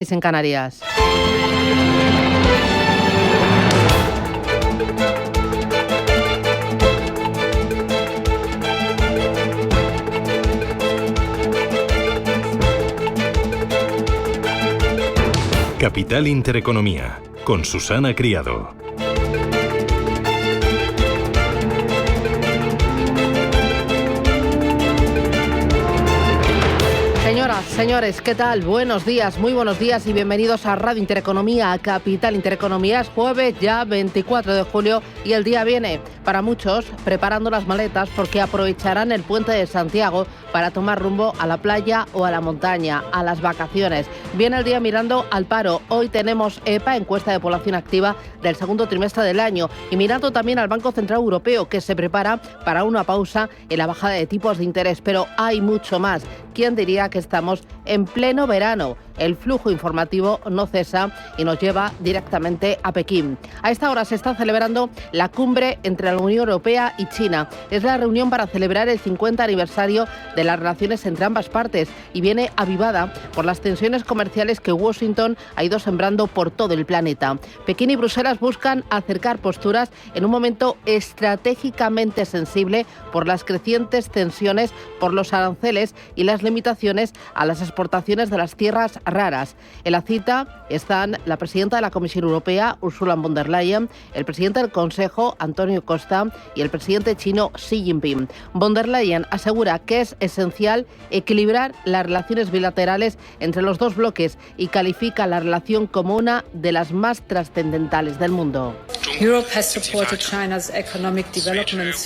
En Canarias. Capital Intereconomía, con Susana Criado. Señoras, señores, ¿qué tal? Buenos días, muy buenos días y bienvenidos a Radio Intereconomía, a Capital Intereconomía. Es jueves ya 24 de julio y el día viene. Para muchos, preparando las maletas porque aprovecharán el puente de Santiago para tomar rumbo a la playa o a la montaña, a las vacaciones. Viene el día mirando al paro. Hoy tenemos EPA, encuesta de población activa del segundo trimestre del año, y mirando también al Banco Central Europeo, que se prepara para una pausa en la bajada de tipos de interés. Pero hay mucho más. ¿Quién diría que estamos en pleno verano? El flujo informativo no cesa y nos lleva directamente a Pekín. A esta hora se está celebrando la cumbre entre la Unión Europea y China. Es la reunión para celebrar el 50 aniversario de las relaciones entre ambas partes y viene avivada por las tensiones comerciales que Washington ha ido sembrando por todo el planeta. Pekín y Bruselas buscan acercar posturas en un momento estratégicamente sensible por las crecientes tensiones por los aranceles y las limitaciones a las exportaciones de las tierras raras. En la cita están la presidenta de la Comisión Europea, Ursula von der Leyen, el presidente del Consejo, Antonio Costa, y el presidente chino, Xi Jinping. Von der Leyen asegura que es esencial equilibrar las relaciones bilaterales entre los dos bloques y califica la relación como una de las más trascendentales del mundo.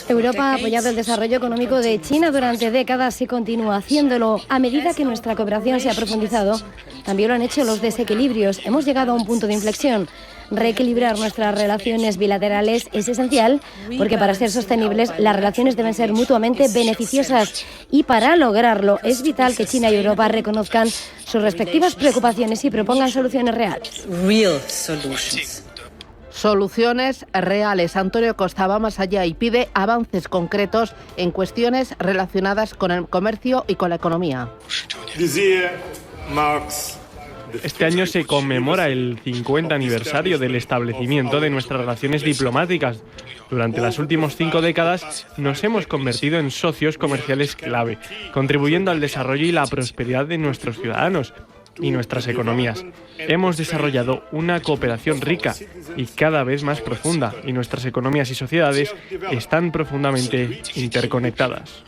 Europa ha apoyado el desarrollo económico de China durante décadas y continúa haciéndolo. A medida que nuestra cooperación se ha profundizado, también lo han hecho los desequilibrios. Hemos llegado a un punto de inflexión. Reequilibrar nuestras relaciones bilaterales es esencial porque para ser sostenibles las relaciones deben ser mutuamente beneficiosas, y para lograrlo es vital que China y Europa reconozcan sus respectivas preocupaciones y propongan soluciones reales. Soluciones reales. Antonio Costa va más allá y pide avances concretos en cuestiones relacionadas con el comercio y con la economía. Este año se conmemora el 50 aniversario del establecimiento de nuestras relaciones diplomáticas. Durante las últimas 5 décadas nos hemos convertido en socios comerciales clave, contribuyendo al desarrollo y la prosperidad de nuestros ciudadanos y nuestras economías. Hemos desarrollado una cooperación rica y cada vez más profunda, y nuestras economías y sociedades están profundamente interconectadas.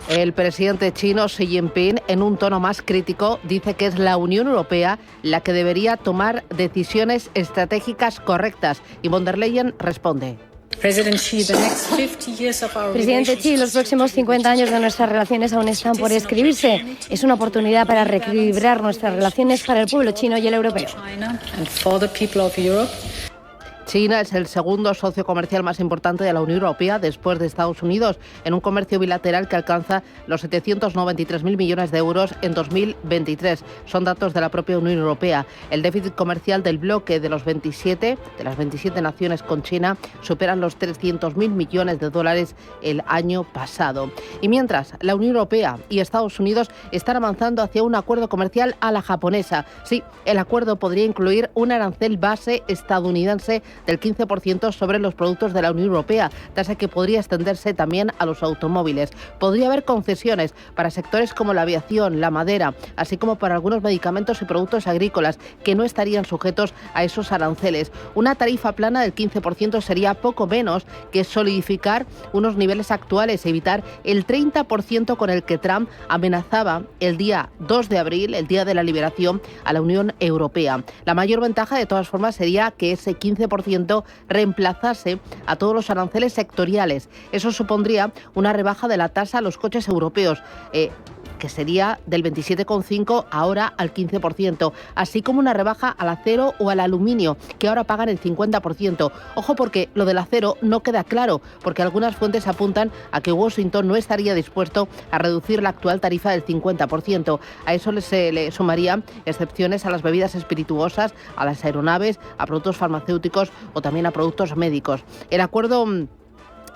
El presidente chino Xi Jinping, en un tono más crítico, dice que es la Unión Europea la que debería tomar decisiones estratégicas correctas, y von der Leyen responde. Presidente Xi, los próximos 50 años de nuestras relaciones aún están por escribirse. Es una oportunidad para reequilibrar nuestras relaciones para el pueblo chino y el europeo. China es el segundo socio comercial más importante de la Unión Europea después de Estados Unidos, en un comercio bilateral que alcanza los 793.000 millones de euros en 2023. Son datos de la propia Unión Europea. El déficit comercial del bloque de las 27 naciones con China superan los 300.000 millones de dólares el año pasado. Y mientras, la Unión Europea y Estados Unidos están avanzando hacia un acuerdo comercial a la japonesa. Sí, el acuerdo podría incluir un arancel base estadounidense del 15% sobre los productos de la Unión Europea, tasa que podría extenderse también a los automóviles. Podría haber concesiones para sectores como la aviación, la madera, así como para algunos medicamentos y productos agrícolas que no estarían sujetos a esos aranceles. Una tarifa plana del 15% sería poco menos que solidificar unos niveles actuales, evitar el 30% con el que Trump amenazaba el día 2 de abril, el día de la liberación, a la Unión Europea. La mayor ventaja, de todas formas, sería que ese 15% reemplazase a todos los aranceles sectoriales. Eso supondría una rebaja de la tasa a los coches europeos, que sería del 27,5% ahora al 15%, así como una rebaja al acero o al aluminio, que ahora pagan el 50%. Ojo, porque lo del acero no queda claro, porque algunas fuentes apuntan a que Washington no estaría dispuesto a reducir la actual tarifa del 50%. A eso se le sumarían excepciones a las bebidas espirituosas, a las aeronaves, a productos farmacéuticos o también a productos médicos. El acuerdo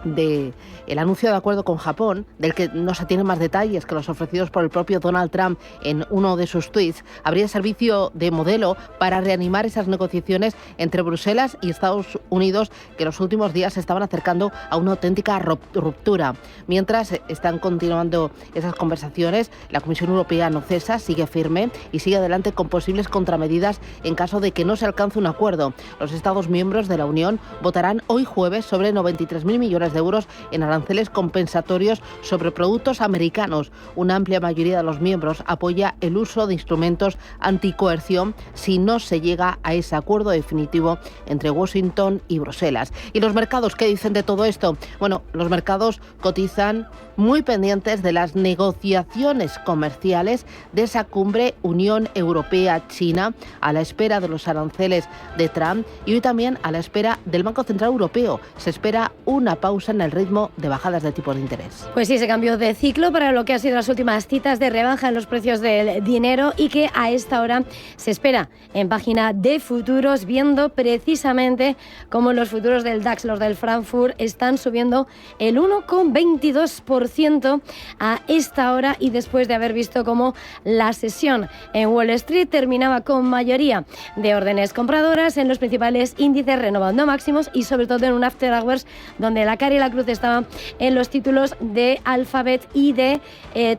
el anuncio de acuerdo con Japón, del que no se tienen más detalles que los ofrecidos por el propio Donald Trump en uno de sus tuits, habría servicio de modelo para reanimar esas negociaciones entre Bruselas y Estados Unidos, que en los últimos días se estaban acercando a una auténtica ruptura. Mientras están continuando esas conversaciones, la Comisión Europea no cesa, sigue firme y sigue adelante con posibles contramedidas en caso de que no se alcance un acuerdo. Los Estados miembros de la Unión votarán hoy jueves sobre 93.000 millones de euros en aranceles compensatorios sobre productos americanos. Una amplia mayoría de los miembros apoya el uso de instrumentos anticoerción si no se llega a ese acuerdo definitivo entre Washington y Bruselas. ¿Y los mercados qué dicen de todo esto? Bueno, los mercados cotizan muy pendientes de las negociaciones comerciales de esa cumbre Unión Europea-China, a la espera de los aranceles de Trump y hoy también a la espera del Banco Central Europeo. Se espera una pausa en el ritmo de bajadas de tipos de interés. Pues sí, se cambió de ciclo para lo que han sido las últimas citas de rebaja en los precios del dinero y que a esta hora se espera en página de futuros, viendo precisamente cómo los futuros del DAX, los del Frankfurt, están subiendo el 1,22% a esta hora y después de haber visto cómo la sesión en Wall Street terminaba con mayoría de órdenes compradoras en los principales índices, renovando máximos y sobre todo en un after hours donde la cara y la cruz estaban en los títulos de Alphabet y de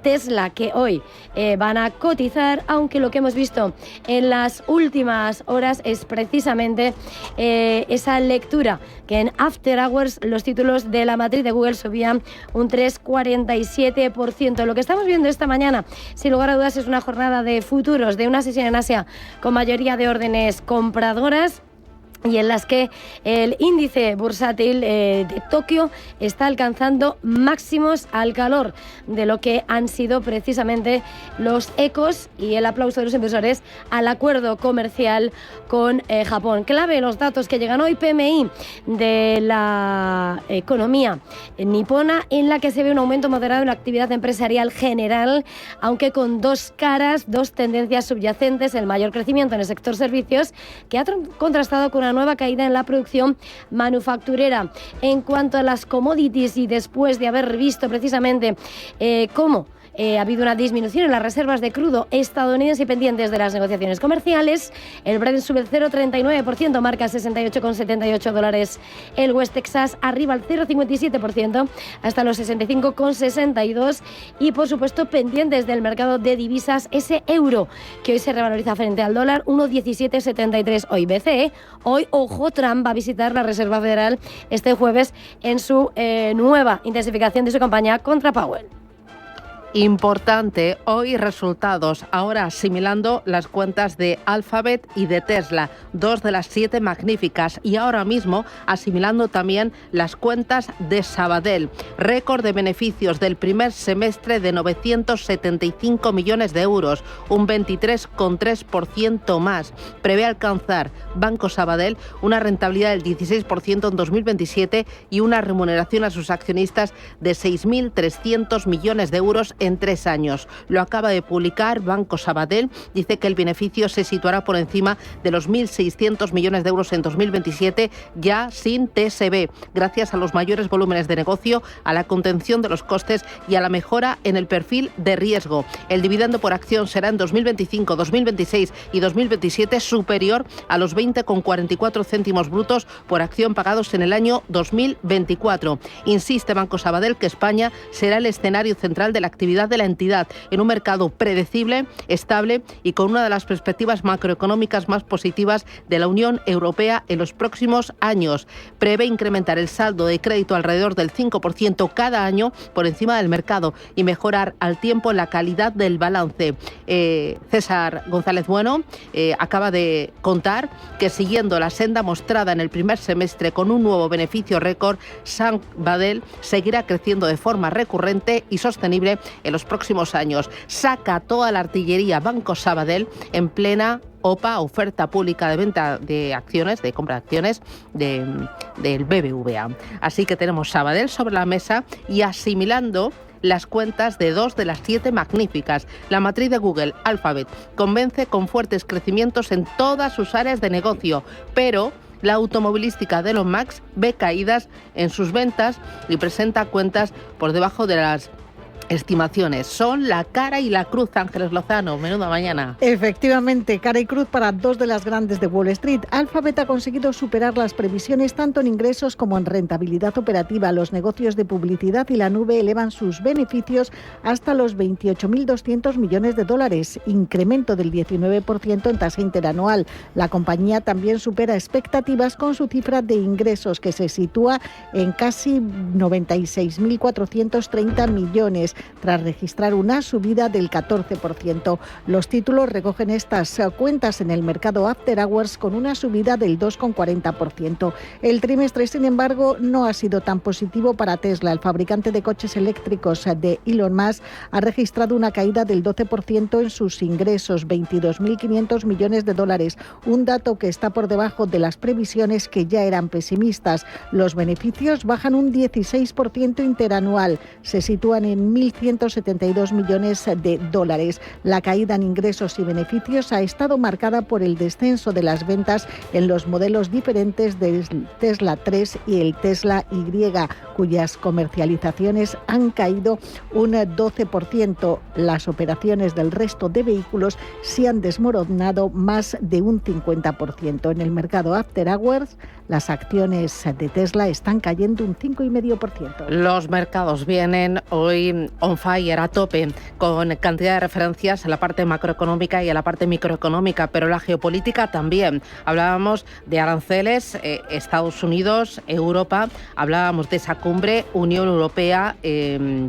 Tesla, que hoy van a cotizar, aunque lo que hemos visto en las últimas horas es precisamente esa lectura que en after hours los títulos de la matriz de Google subían un 3,47%. Lo que estamos viendo esta mañana, sin lugar a dudas, es una jornada de futuros, de una sesión en Asia con mayoría de órdenes compradoras, y en las que el índice bursátil de Tokio está alcanzando máximos al calor de lo que han sido precisamente los ecos y el aplauso de los inversores al acuerdo comercial con Japón. Clave los datos que llegan hoy: PMI de la economía nipona, en la que se ve un aumento moderado en la actividad empresarial general, aunque con dos caras, dos tendencias subyacentes: el mayor crecimiento en el sector servicios, que ha contrastado con una nueva caída en la producción manufacturera. En cuanto a las commodities, y después de haber visto precisamente cómo ha habido una disminución en las reservas de crudo estadounidense y pendientes de las negociaciones comerciales, el Brent sube el 0,39%, marca $68,78. El West Texas arriba el 0,57% hasta los 65,62. Y por supuesto pendientes del mercado de divisas, ese euro que hoy se revaloriza frente al dólar, 1,1773 hoy. BCE, hoy, ojo, Trump va a visitar la Reserva Federal este jueves en su nueva intensificación de su campaña contra Powell. Importante, hoy resultados, ahora asimilando las cuentas de Alphabet y de Tesla, dos de las 7 magníficas, y ahora mismo asimilando también las cuentas de Sabadell. Récord de beneficios del primer semestre de 975 millones de euros, un 23,3% más. Prevé alcanzar Banco Sabadell una rentabilidad del 16% en 2027 y una remuneración a sus accionistas de 6.300 millones de euros en 3 años. Lo acaba de publicar Banco Sabadell. Dice que el beneficio se situará por encima de los 1.600 millones de euros en 2027, ya sin TSB, gracias a los mayores volúmenes de negocio, a la contención de los costes y a la mejora en el perfil de riesgo. El dividendo por acción será en 2025, 2026 y 2027 superior a los 20,44 céntimos brutos por acción pagados en el año 2024. Insiste Banco Sabadell que España será el escenario central de la actividad de la entidad en un mercado predecible, estable y con una de las perspectivas macroeconómicas más positivas de la Unión Europea en los próximos años. Prevé incrementar el saldo de crédito alrededor del 5% cada año por encima del mercado y mejorar al tiempo la calidad del balance. César González Bueno acaba de contar que, siguiendo la senda mostrada en el primer semestre con un nuevo beneficio récord, Sabadell seguirá creciendo de forma recurrente y sostenible en los próximos años. Saca toda la artillería Banco Sabadell en plena OPA, oferta pública de venta de acciones, de compra de acciones del BBVA. Así que tenemos Sabadell sobre la mesa y asimilando las cuentas de 2 de las 7 magníficas. La matriz de Google, Alphabet, convence con fuertes crecimientos en todas sus áreas de negocio, pero La automovilística de Elon Musk ve caídas en sus ventas y presenta cuentas por debajo de las estimaciones. Son la cara y la cruz, Ángeles Lozano. Menuda mañana. Efectivamente, cara y cruz para dos de las grandes de Wall Street. Alphabet ha conseguido superar las previsiones tanto en ingresos como en rentabilidad operativa. Los negocios de publicidad y la nube elevan sus beneficios hasta los 28.200 millones de dólares, incremento del 19% en tasa interanual. La compañía también supera expectativas con su cifra de ingresos, que se sitúa en casi 96.430 millones. Tras registrar una subida del 14%. Los títulos recogen estas cuentas en el mercado After Hours con una subida del 2,40%. El trimestre, sin embargo, no ha sido tan positivo para Tesla. El fabricante de coches eléctricos de Elon Musk ha registrado una caída del 12% en sus ingresos, 22.500 millones de dólares, un dato que está por debajo de las previsiones, que ya eran pesimistas. Los beneficios bajan un 16% interanual, se sitúan en 1.172 millones de dólares. La caída en ingresos y beneficios ha estado marcada por el descenso de las ventas en los modelos diferentes del Tesla 3 y el Tesla Y, cuyas comercializaciones han caído un 12%. Las operaciones del resto de vehículos se han desmoronado más de un 50%. En el mercado After Hours, las acciones de Tesla están cayendo un 5,5%. Los mercados vienen hoy on fire, a tope, con cantidad de referencias a la parte macroeconómica y a la parte microeconómica, pero la geopolítica también. Hablábamos de aranceles, Estados Unidos, Europa, hablábamos de esa cumbre Unión Europea,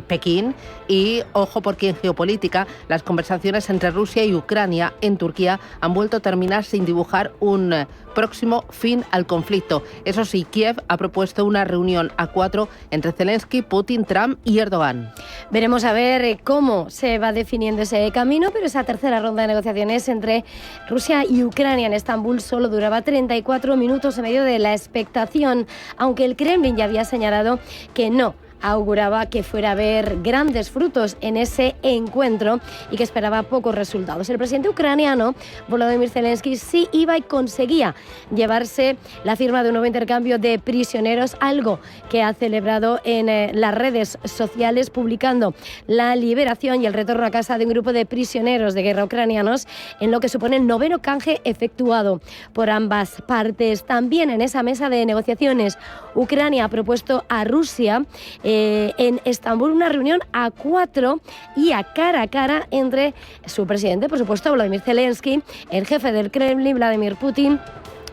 Pekín, y ojo porque en geopolítica las conversaciones entre Rusia y Ucrania en Turquía han vuelto a terminar sin dibujar un próximo fin al conflicto. Eso sí, Kiev ha propuesto una reunión a 4 entre Zelensky, Putin, Trump y Erdogan. Veremos a ver cómo se va definiendo ese camino, pero esa tercera ronda de negociaciones entre Rusia y Ucrania en Estambul solo duraba 34 minutos en medio de la expectación, aunque el Kremlin ya había señalado que no auguraba que fuera a haber grandes frutos en ese encuentro y que esperaba pocos resultados. El presidente ucraniano, Volodymyr Zelensky, sí iba y conseguía llevarse la firma de un nuevo intercambio de prisioneros, algo que ha celebrado en las redes sociales, publicando la liberación y el retorno a casa de un grupo de prisioneros de guerra ucranianos, en lo que supone el 9º canje efectuado por ambas partes. También en esa mesa de negociaciones, Ucrania ha propuesto a Rusia en Estambul una reunión a 4 y a cara entre su presidente, por supuesto, Volodymyr Zelensky, el jefe del Kremlin, Vladimir Putin,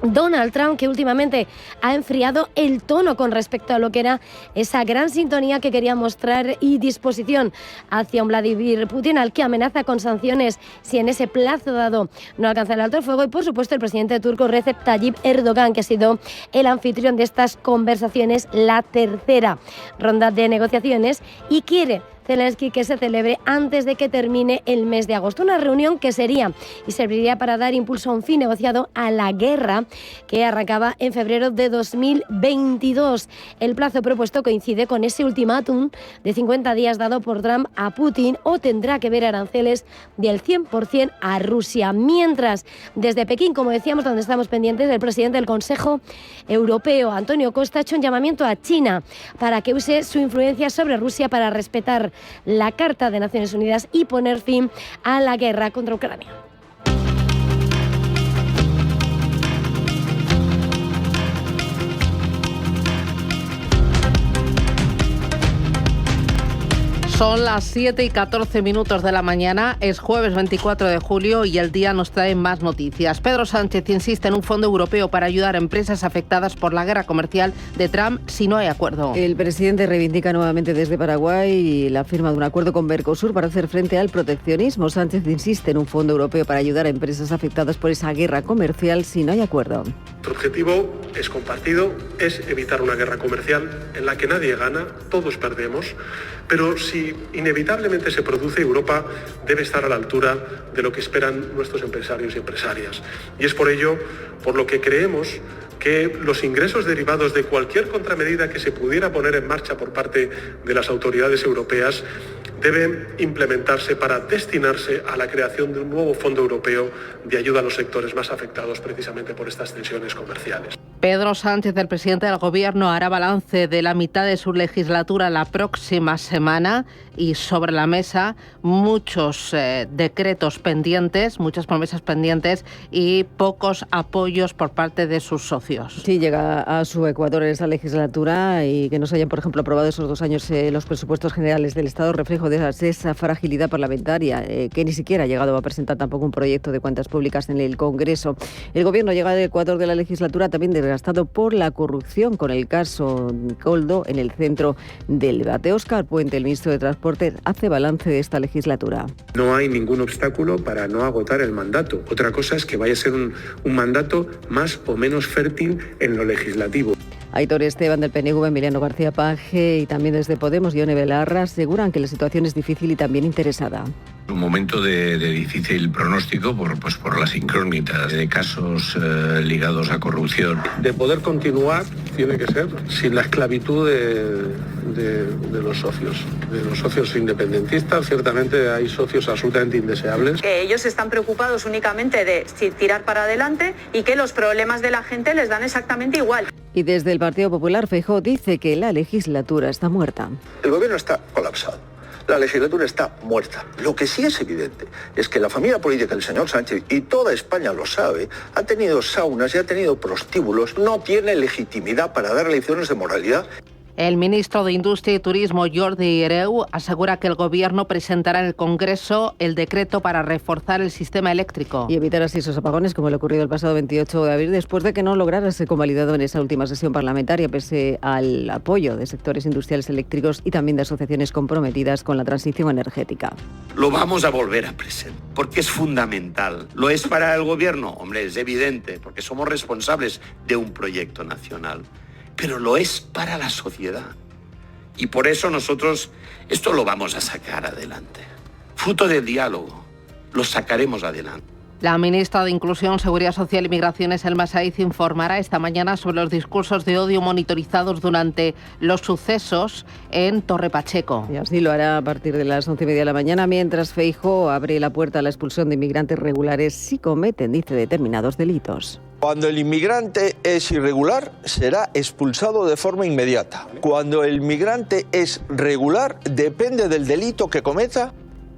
Donald Trump, que últimamente ha enfriado el tono con respecto a lo que era esa gran sintonía que quería mostrar y disposición hacia un Vladimir Putin, al que amenaza con sanciones si en ese plazo dado no alcanza el alto el fuego, y por supuesto el presidente turco Recep Tayyip Erdogan, que ha sido el anfitrión de estas conversaciones, la tercera ronda de negociaciones, y quiere Zelensky que se celebre antes de que termine el mes de agosto. Una reunión que sería y serviría para dar impulso a un fin negociado a la guerra que arrancaba en febrero de 2022. El plazo propuesto coincide con ese ultimátum de 50 días dado por Trump a Putin, o tendrá que ver aranceles del 100% a Rusia. Mientras, desde Pekín, como decíamos, donde estamos pendientes, el presidente del Consejo Europeo, Antonio Costa, ha hecho un llamamiento a China para que use su influencia sobre Rusia para respetar la Carta de Naciones Unidas y poner fin a la guerra contra Ucrania. Son las 7:14 de la mañana, es jueves 24 de julio y el día nos trae más noticias. Pedro Sánchez insiste en un fondo europeo para ayudar a empresas afectadas por la guerra comercial de Trump si no hay acuerdo. El presidente reivindica nuevamente desde Paraguay la firma de un acuerdo con Mercosur para hacer frente al proteccionismo. Sánchez insiste en un fondo europeo para ayudar a empresas afectadas por esa guerra comercial si no hay acuerdo. Nuestro objetivo es compartido, es evitar una guerra comercial en la que nadie gana, todos perdemos, pero si inevitablemente se produce, Europa debe estar a la altura de lo que esperan nuestros empresarios y empresarias. Y es por ello por lo que creemos que los ingresos derivados de cualquier contramedida que se pudiera poner en marcha por parte de las autoridades europeas debe implementarse para destinarse a la creación de un nuevo fondo europeo de ayuda a los sectores más afectados precisamente por estas tensiones comerciales. Pedro Sánchez, el presidente del Gobierno, hará balance de la mitad de su legislatura la próxima semana y sobre la mesa muchos decretos pendientes, muchas promesas pendientes y pocos apoyos por parte de sus socios. Sí, llega a su ecuador en esta legislatura y que no se hayan, por ejemplo, aprobado esos 2 años los presupuestos generales del Estado, reflejo de esa fragilidad parlamentaria, que ni siquiera ha llegado a presentar tampoco un proyecto de cuentas públicas en el Congreso. El Gobierno llega al ecuador de la legislatura también desgastado por la corrupción, con el caso Coldo en el centro del debate. Óscar Puente, el ministro de Transporte, hace balance de esta legislatura. No hay ningún obstáculo para no agotar el mandato. Otra cosa es que vaya a ser un mandato más o menos fértil en lo legislativo. Aitor Esteban del PNV, Emiliano García Paje y también desde Podemos, Ione Belarra, aseguran que la situación es difícil y también interesada. Un momento de difícil pronóstico por las incógnitas de casos ligados a corrupción. De poder continuar tiene que ser sin la esclavitud de los socios independentistas. Ciertamente hay socios absolutamente indeseables. Que ellos están preocupados únicamente de tirar para adelante y que los problemas de la gente les dan exactamente igual. Y desde el Partido Popular, Feijóo dice que la legislatura está muerta. El gobierno está colapsado. La legislatura está muerta. Lo que sí es evidente es que la familia política del señor Sánchez, y toda España lo sabe, ha tenido saunas y ha tenido prostíbulos, no tiene legitimidad para dar lecciones de moralidad. El ministro de Industria y Turismo, Jordi Hereu, asegura que el Gobierno presentará en el Congreso el decreto para reforzar el sistema eléctrico. Y evitar así esos apagones como le ocurrido el pasado 28 de abril, después de que no lograra ser convalidado en esa última sesión parlamentaria, pese al apoyo de sectores industriales eléctricos y también de asociaciones comprometidas con la transición energética. Lo vamos a volver a presentar, porque es fundamental. ¿Lo es para el Gobierno? Hombre, es evidente, porque somos responsables de un proyecto nacional. Pero lo es para la sociedad. Y por eso nosotros esto lo vamos a sacar adelante. Fruto del diálogo, lo sacaremos adelante. La ministra de Inclusión, Seguridad Social y Migraciones, Elma Saiz, informará esta mañana sobre los discursos de odio monitorizados durante los sucesos en Torre Pacheco. Y así lo hará a partir de las 11:30 de la mañana, mientras Feijóo abre la puerta a la expulsión de inmigrantes regulares si cometen, dice, determinados delitos. Cuando el inmigrante es irregular, será expulsado de forma inmediata. Cuando el inmigrante es regular, depende del delito que cometa.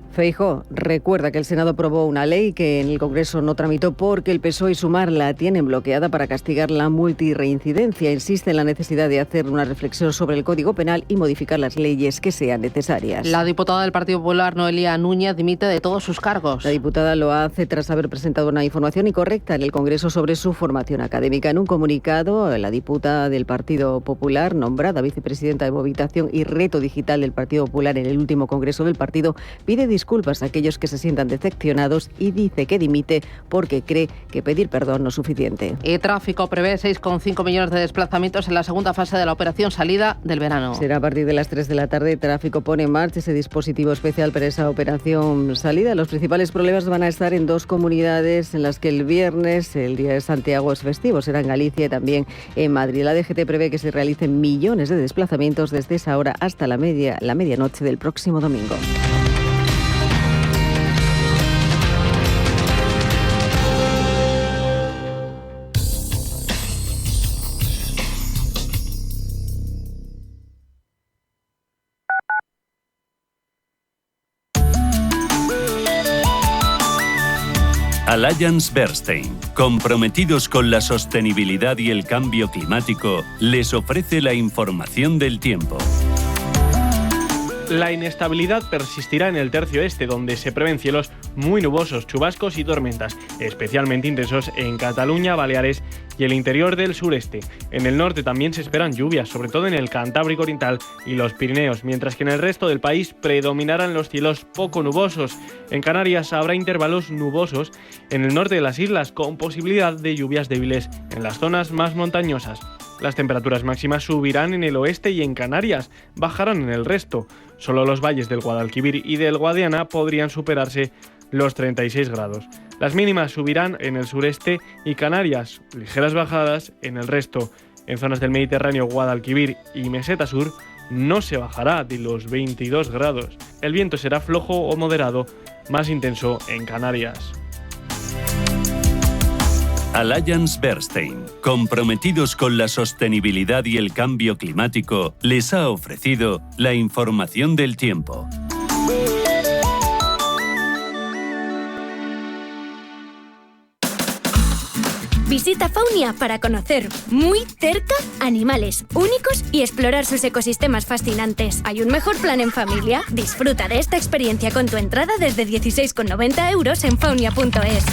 Feijóo recuerda que el Senado aprobó una ley que en el Congreso no tramitó porque el PSOE y Sumar la tienen bloqueada para castigar la multirreincidencia. Insiste en la necesidad de hacer una reflexión sobre el Código Penal y modificar las leyes que sean necesarias. La diputada del Partido Popular, Noelia Núñez, dimite de todos sus cargos. La diputada lo hace tras haber presentado una información incorrecta en el Congreso sobre su formación académica. En un comunicado, la diputada del Partido Popular, nombrada vicepresidenta de Movilización y Reto Digital del Partido Popular en el último Congreso del partido, pide disculpas a aquellos que se sientan decepcionados y dice que dimite porque cree que pedir perdón no es suficiente. Y Tráfico prevé 6,5 millones de desplazamientos en la segunda fase de la operación salida del verano. Será a partir de las 3 de la tarde. Tráfico pone en marcha ese dispositivo especial para esa operación salida. Los principales problemas van a estar en 2 comunidades en las que el viernes, el día de Santiago, es festivo. Será en Galicia y también en Madrid. La DGT prevé que se realicen millones de desplazamientos desde esa hora hasta la medianoche del próximo domingo. Allianz Bernstein, comprometidos con la sostenibilidad y el cambio climático, les ofrece la información del tiempo. La inestabilidad persistirá en el tercio este, donde se prevén cielos muy nubosos, chubascos y tormentas, especialmente intensos en Cataluña, Baleares y el interior del sureste. En el norte también se esperan lluvias, sobre todo en el Cantábrico Oriental y los Pirineos, mientras que en el resto del país predominarán los cielos poco nubosos. En Canarias habrá intervalos nubosos en el norte de las islas, con posibilidad de lluvias débiles en las zonas más montañosas. Las temperaturas máximas subirán en el oeste y en Canarias, bajarán en el resto. Solo los valles del Guadalquivir y del Guadiana podrían superarse los 36 grados. Las mínimas subirán en el sureste y Canarias, ligeras bajadas en el resto. En zonas del Mediterráneo, Guadalquivir y Meseta Sur no se bajará de los 22 grados. El viento será flojo o moderado, más intenso en Canarias. Allianz Bernstein, comprometidos con la sostenibilidad y el cambio climático, les ha ofrecido la información del tiempo. Visita Faunia para conocer muy cerca animales únicos y explorar sus ecosistemas fascinantes. ¿Hay un mejor plan en familia? Disfruta de esta experiencia con tu entrada desde 16,90 € en faunia.es.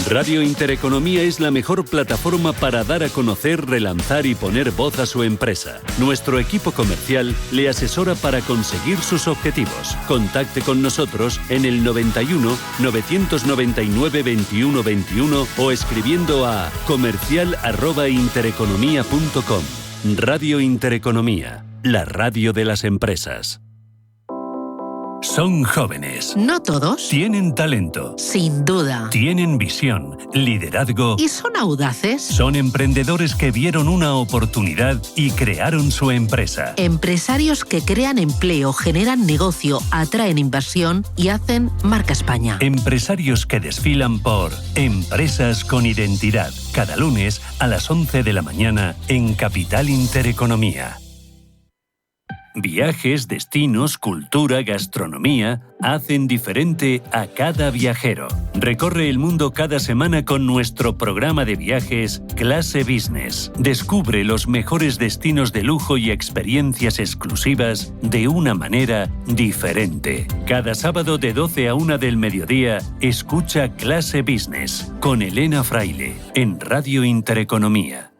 Radio Intereconomía es la mejor plataforma para dar a conocer, relanzar y poner voz a su empresa. Nuestro equipo comercial le asesora para conseguir sus objetivos. Contacte con nosotros en el 91 999 21 21 o escribiendo a comercial@intereconomia.com. Radio Intereconomía, la radio de las empresas. Son jóvenes. No todos. Tienen talento. Sin duda. Tienen visión, liderazgo. ¿Y son audaces? Son emprendedores que vieron una oportunidad y crearon su empresa. Empresarios que crean empleo, generan negocio, atraen inversión y hacen marca España. Empresarios que desfilan por Empresas con Identidad. Cada lunes a las 11 de la mañana en Capital Intereconomía. Viajes, destinos, cultura, gastronomía hacen diferente a cada viajero. Recorre el mundo cada semana con nuestro programa de viajes Clase Business. Descubre los mejores destinos de lujo y experiencias exclusivas de una manera diferente. Cada sábado de 12 a 1 del mediodía, escucha Clase Business con Elena Fraile en Radio Intereconomía.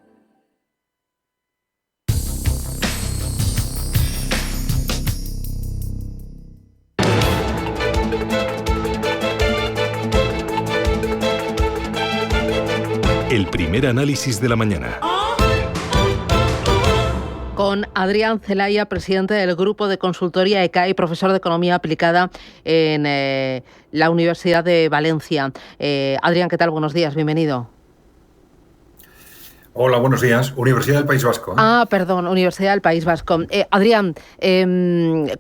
El primer análisis de la mañana. Con Adrián Celaya, presidente del Grupo de Consultoría ECAI, profesor de Economía Aplicada en la Universidad de Valencia. Adrián, ¿qué tal? Buenos días, bienvenido. Hola, buenos días. Universidad del País Vasco. Perdón, Universidad del País Vasco. Adrián,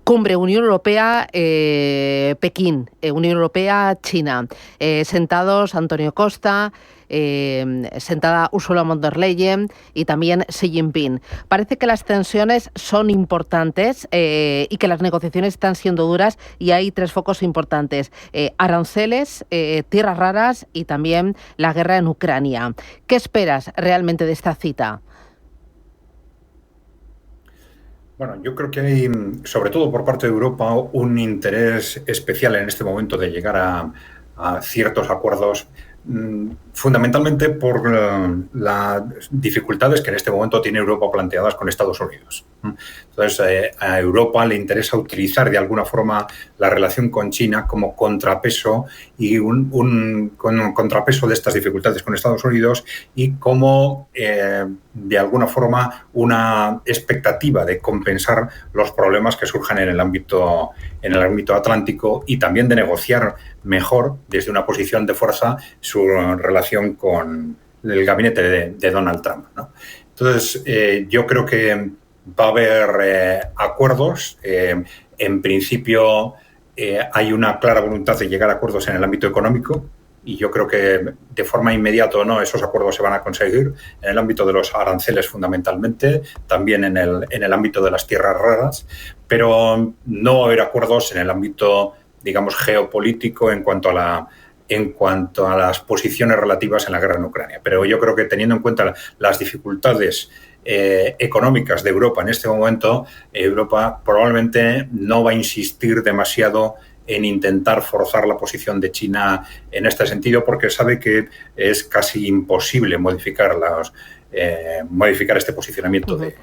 cumbre Unión Europea, Pekín, Unión Europea, China. Sentados Antonio Costa, sentada Ursula von der Leyen y también Xi Jinping. Parece que las tensiones son importantes y que las negociaciones están siendo duras y hay tres focos importantes. Aranceles, tierras raras y también la guerra en Ucrania. ¿Qué esperas realmente de esta cita? Bueno, yo creo que hay, sobre todo por parte de Europa, un interés especial en este momento de llegar a ciertos acuerdos, fundamentalmente por las dificultades que en este momento tiene Europa planteadas con Estados Unidos. Entonces, a Europa le interesa utilizar de alguna forma la relación con China como contrapeso y un contrapeso de estas dificultades con Estados Unidos y como, de alguna forma, una expectativa de compensar los problemas que surjan en el ámbito atlántico y también de negociar mejor desde una posición de fuerza su relación con el gabinete de Donald Trump, ¿no? Entonces, yo creo que va a haber acuerdos. En principio, hay una clara voluntad de llegar a acuerdos en el ámbito económico y yo creo que de forma inmediata o no esos acuerdos se van a conseguir en el ámbito de los aranceles fundamentalmente, también en el ámbito de las tierras raras, pero no va a haber acuerdos en el ámbito, digamos, geopolítico en cuanto a las posiciones relativas en la guerra en Ucrania. Pero yo creo que teniendo en cuenta las dificultades económicas de Europa en este momento, Europa probablemente no va a insistir demasiado en intentar forzar la posición de China en este sentido, porque sabe que es casi imposible modificar este posicionamiento de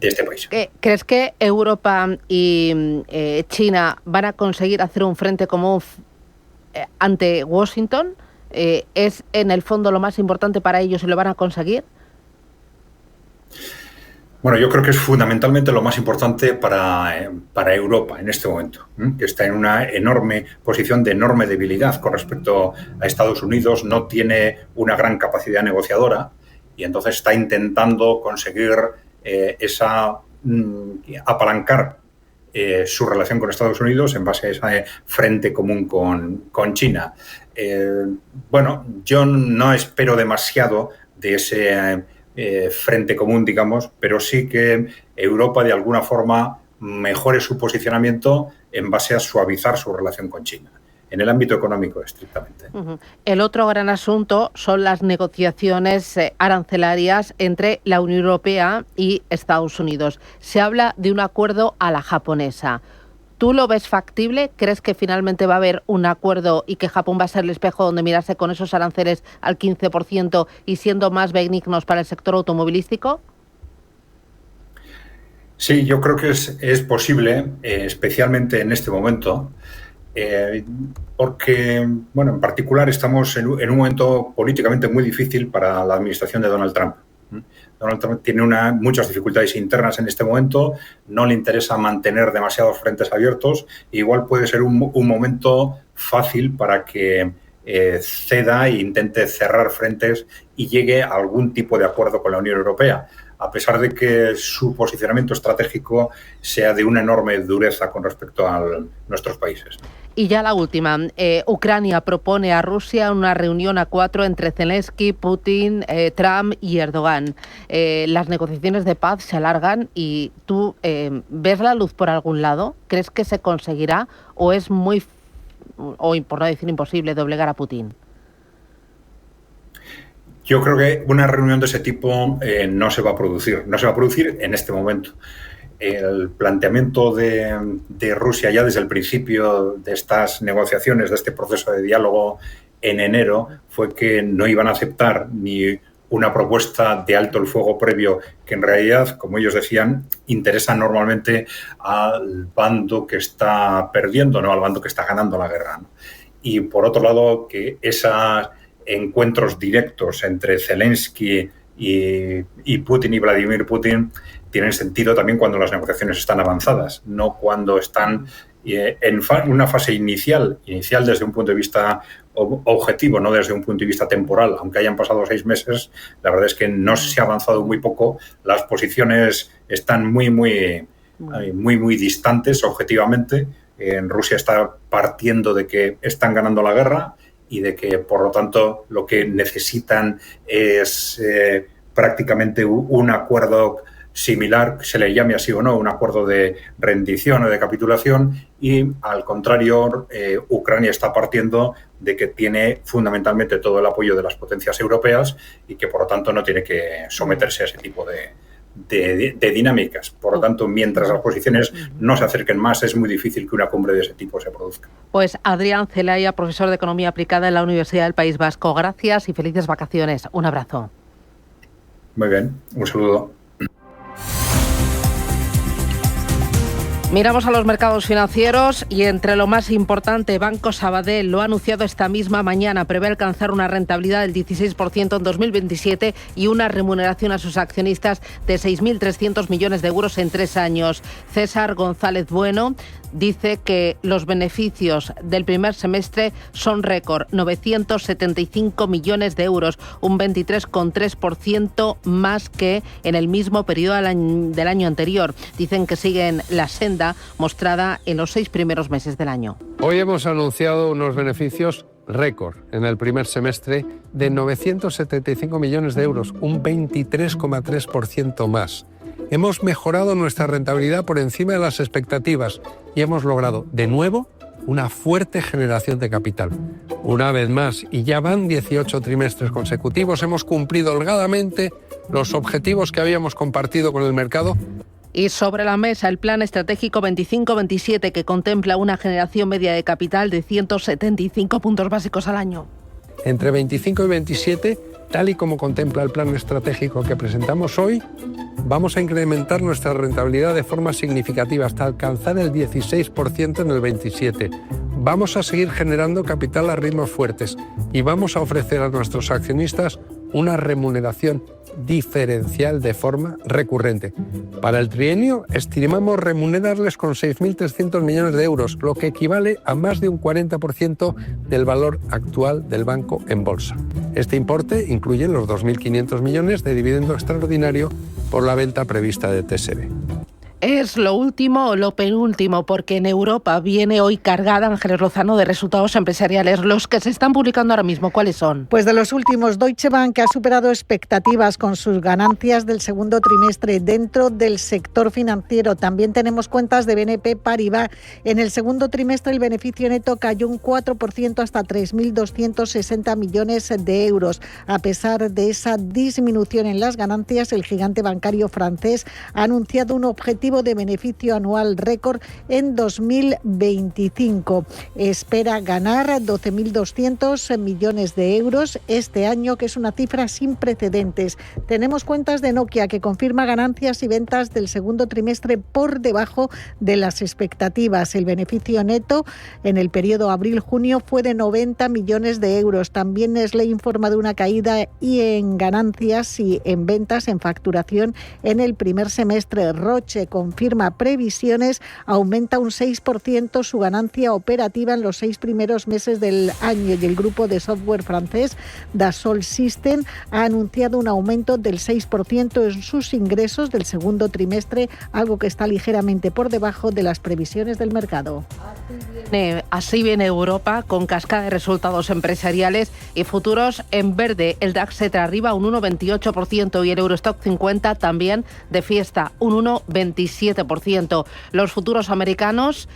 este país. ¿Crees que Europa y China van a conseguir hacer un frente común ante Washington? ¿Es en el fondo lo más importante para ellos y lo van a conseguir? Bueno, yo creo que es fundamentalmente lo más importante para Europa en este momento, que está en una enorme posición de enorme debilidad con respecto a Estados Unidos, no tiene una gran capacidad negociadora y entonces está intentando conseguir apalancar su relación con Estados Unidos en base a ese frente común con China. Bueno, yo no espero demasiado de ese frente común, digamos, pero sí que Europa de alguna forma mejore su posicionamiento en base a suavizar su relación con China, en el ámbito económico estrictamente. El otro gran asunto son las negociaciones arancelarias entre la Unión Europea y Estados Unidos. Se habla de un acuerdo a la japonesa. ¿Tú lo ves factible? ¿Crees que finalmente va a haber un acuerdo y que Japón va a ser el espejo donde mirarse con esos aranceles al 15% y siendo más benignos para el sector automovilístico? Sí, yo creo que es posible, especialmente en este momento, porque, bueno, en particular estamos en un momento políticamente muy difícil para la administración de Donald Trump. Donald Trump tiene muchas dificultades internas en este momento, no le interesa mantener demasiados frentes abiertos, igual puede ser un momento fácil para que ceda e intente cerrar frentes y llegue a algún tipo de acuerdo con la Unión Europea, a pesar de que su posicionamiento estratégico sea de una enorme dureza con respecto a nuestros países. Y ya la última. Ucrania propone a Rusia una reunión a 4 entre Zelensky, Putin, Trump y Erdogan. Las negociaciones de paz se alargan y tú ¿ves la luz por algún lado? ¿Crees que se conseguirá o es muy, o por no decir imposible, de obligar a Putin? Yo creo que una reunión de ese tipo no se va a producir. No se va a producir en este momento. El planteamiento de Rusia ya desde el principio de estas negociaciones, de este proceso de diálogo en enero, fue que no iban a aceptar ni una propuesta de alto el fuego previo, que en realidad, como ellos decían, interesa normalmente al bando que está perdiendo, no al bando que está ganando la guerra, ¿no? Y por otro lado, que esos encuentros directos entre Zelensky y Putin y Vladimir Putin tienen sentido también cuando las negociaciones están avanzadas, no cuando están en una fase inicial desde un punto de vista objetivo, no desde un punto de vista temporal. Aunque hayan pasado 6 meses, la verdad es que no se ha avanzado muy poco, las posiciones están muy distantes objetivamente. En Rusia está partiendo de que están ganando la guerra y de que, por lo tanto, lo que necesitan es prácticamente un acuerdo similar, se le llame así o no, un acuerdo de rendición o de capitulación, y al contrario, Ucrania está partiendo de que tiene fundamentalmente todo el apoyo de las potencias europeas y que, por lo tanto, no tiene que someterse a ese tipo de dinámicas. Por lo tanto, mientras las posiciones no se acerquen más, es muy difícil que una cumbre de ese tipo se produzca. Pues Adrián Celaya, profesor de Economía Aplicada en la Universidad del País Vasco. Gracias y felices vacaciones. Un abrazo. Muy bien, un saludo. Miramos a los mercados financieros y entre lo más importante, Banco Sabadell lo ha anunciado esta misma mañana. Prevé alcanzar una rentabilidad del 16% en 2027 y una remuneración a sus accionistas de 6.300 millones de euros en 3 años. César González Bueno dice que los beneficios del primer semestre son récord, 975 millones de euros, un 23,3% más que en el mismo periodo del año anterior. Dicen que siguen la senda mostrada en los 6 primeros meses del año. Hoy hemos anunciado unos beneficios récord en el primer semestre de 975 millones de euros, un 23,3% más. Hemos mejorado nuestra rentabilidad por encima de las expectativas y hemos logrado, de nuevo, una fuerte generación de capital. Una vez más, y ya van 18 trimestres consecutivos, hemos cumplido holgadamente los objetivos que habíamos compartido con el mercado. Y sobre la mesa el Plan Estratégico 25-27, que contempla una generación media de capital de 175 puntos básicos al año. Entre 25 y 27, tal y como contempla el plan estratégico que presentamos hoy, vamos a incrementar nuestra rentabilidad de forma significativa hasta alcanzar el 16% en el 27. Vamos a seguir generando capital a ritmos fuertes y vamos a ofrecer a nuestros accionistas una remuneración diferencial de forma recurrente. Para el trienio estimamos remunerarles con 6.300 millones de euros, lo que equivale a más de un 40% del valor actual del banco en bolsa. Este importe incluye los 2.500 millones de dividendo extraordinario por la venta prevista de TSB. Es lo último o lo penúltimo, porque en Europa viene hoy cargada, Ángeles Lozano, de resultados empresariales. Los que se están publicando ahora mismo, ¿cuáles son? Pues de los últimos, Deutsche Bank ha superado expectativas con sus ganancias del segundo trimestre dentro del sector financiero. También tenemos cuentas de BNP Paribas. En el segundo trimestre el beneficio neto cayó un 4% hasta 3.260 millones de euros. A pesar de esa disminución en las ganancias, el gigante bancario francés ha anunciado un objetivo de beneficio anual récord en 2025. Espera ganar 12.200 millones de euros este año, que es una cifra sin precedentes. Tenemos cuentas de Nokia, que confirma ganancias y ventas del segundo trimestre por debajo de las expectativas. El beneficio neto en el periodo abril-junio fue de 90 millones de euros. También Nestlé informa de una caída y en ganancias y en ventas, en facturación en el primer semestre. Roche confirma previsiones, aumenta un 6% su ganancia operativa en los 6 primeros meses del año, y el grupo de software francés Dassault Systèmes ha anunciado un aumento del 6% en sus ingresos del segundo trimestre, algo que está ligeramente por debajo de las previsiones del mercado. Así viene Europa, con cascada de resultados empresariales y futuros en verde. El DAX se arriba un 1,28% y el Eurostock 50 también de fiesta, un 1,27%. Los futuros americanos,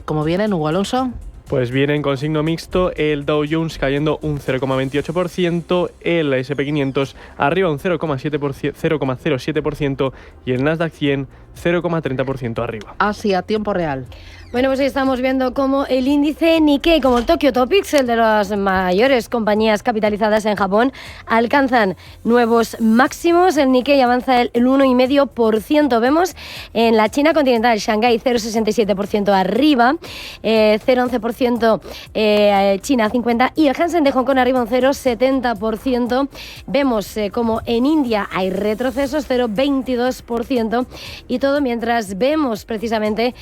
¿cómo vienen, Hugo Alonso? Pues vienen con signo mixto, el Dow Jones cayendo un 0,28%, el S&P 500 arriba un 0,07% y el Nasdaq 100 0,30% arriba. Asia, tiempo real. Bueno, pues estamos viendo cómo el índice Nikkei, como el Tokyo Topics, el de las mayores compañías capitalizadas en Japón, alcanzan nuevos máximos. El Nikkei avanza el 1,5%. Vemos en la China continental, Shanghái 0,67% arriba, 0,11% China 50 y el Hansen de Hong Kong arriba un 0,70%. Vemos como en India hay retrocesos, 0,22%, y todo mientras vemos precisamente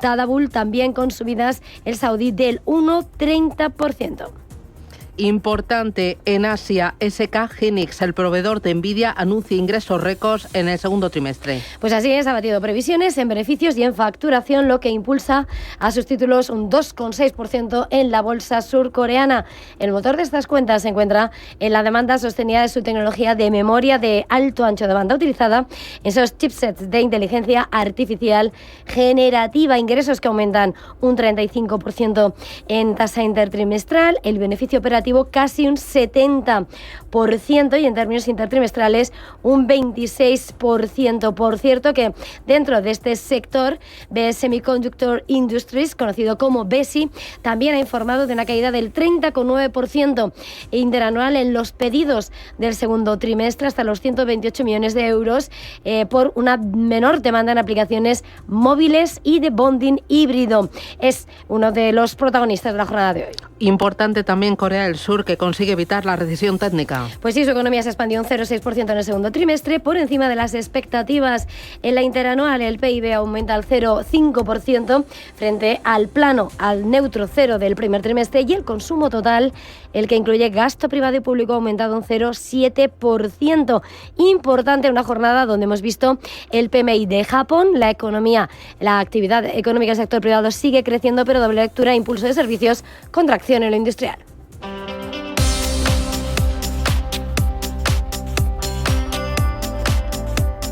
Tadabul también con subidas, el saudí del 1,30%. Importante en Asia, SK Hynix, el proveedor de Nvidia, anuncia ingresos récords en el segundo trimestre. Pues así es, ha batido previsiones en beneficios y en facturación, lo que impulsa a sus títulos un 2,6% en la bolsa surcoreana. El motor de estas cuentas se encuentra en la demanda sostenida de su tecnología de memoria de alto ancho de banda utilizada en esos chipsets de inteligencia artificial generativa. Ingresos que aumentan un 35% en tasa intertrimestral, el beneficio operativo casi un 70% y en términos intertrimestrales un 26%. Por cierto que dentro de este sector, BS Semiconductor Industries, conocido como BESI, también ha informado de una caída del 30,9% interanual en los pedidos del segundo trimestre, hasta los 128 millones de euros, por una menor demanda en aplicaciones móviles y de bonding híbrido. Es uno de los protagonistas de la jornada de hoy. Importante también Corea del Sur, que consigue evitar la recesión técnica. Pues sí, su economía se expandió un 0,6% en el segundo trimestre, por encima de las expectativas. En la interanual, el PIB aumenta al 0,5% frente al plano, al neutro cero del primer trimestre, y el consumo total, el que incluye gasto privado y público, ha aumentado un 0,7%. Importante, una jornada donde hemos visto el PMI de Japón, la economía, la actividad económica del sector privado sigue creciendo, pero doble lectura, impulso de servicios, contracción en lo industrial.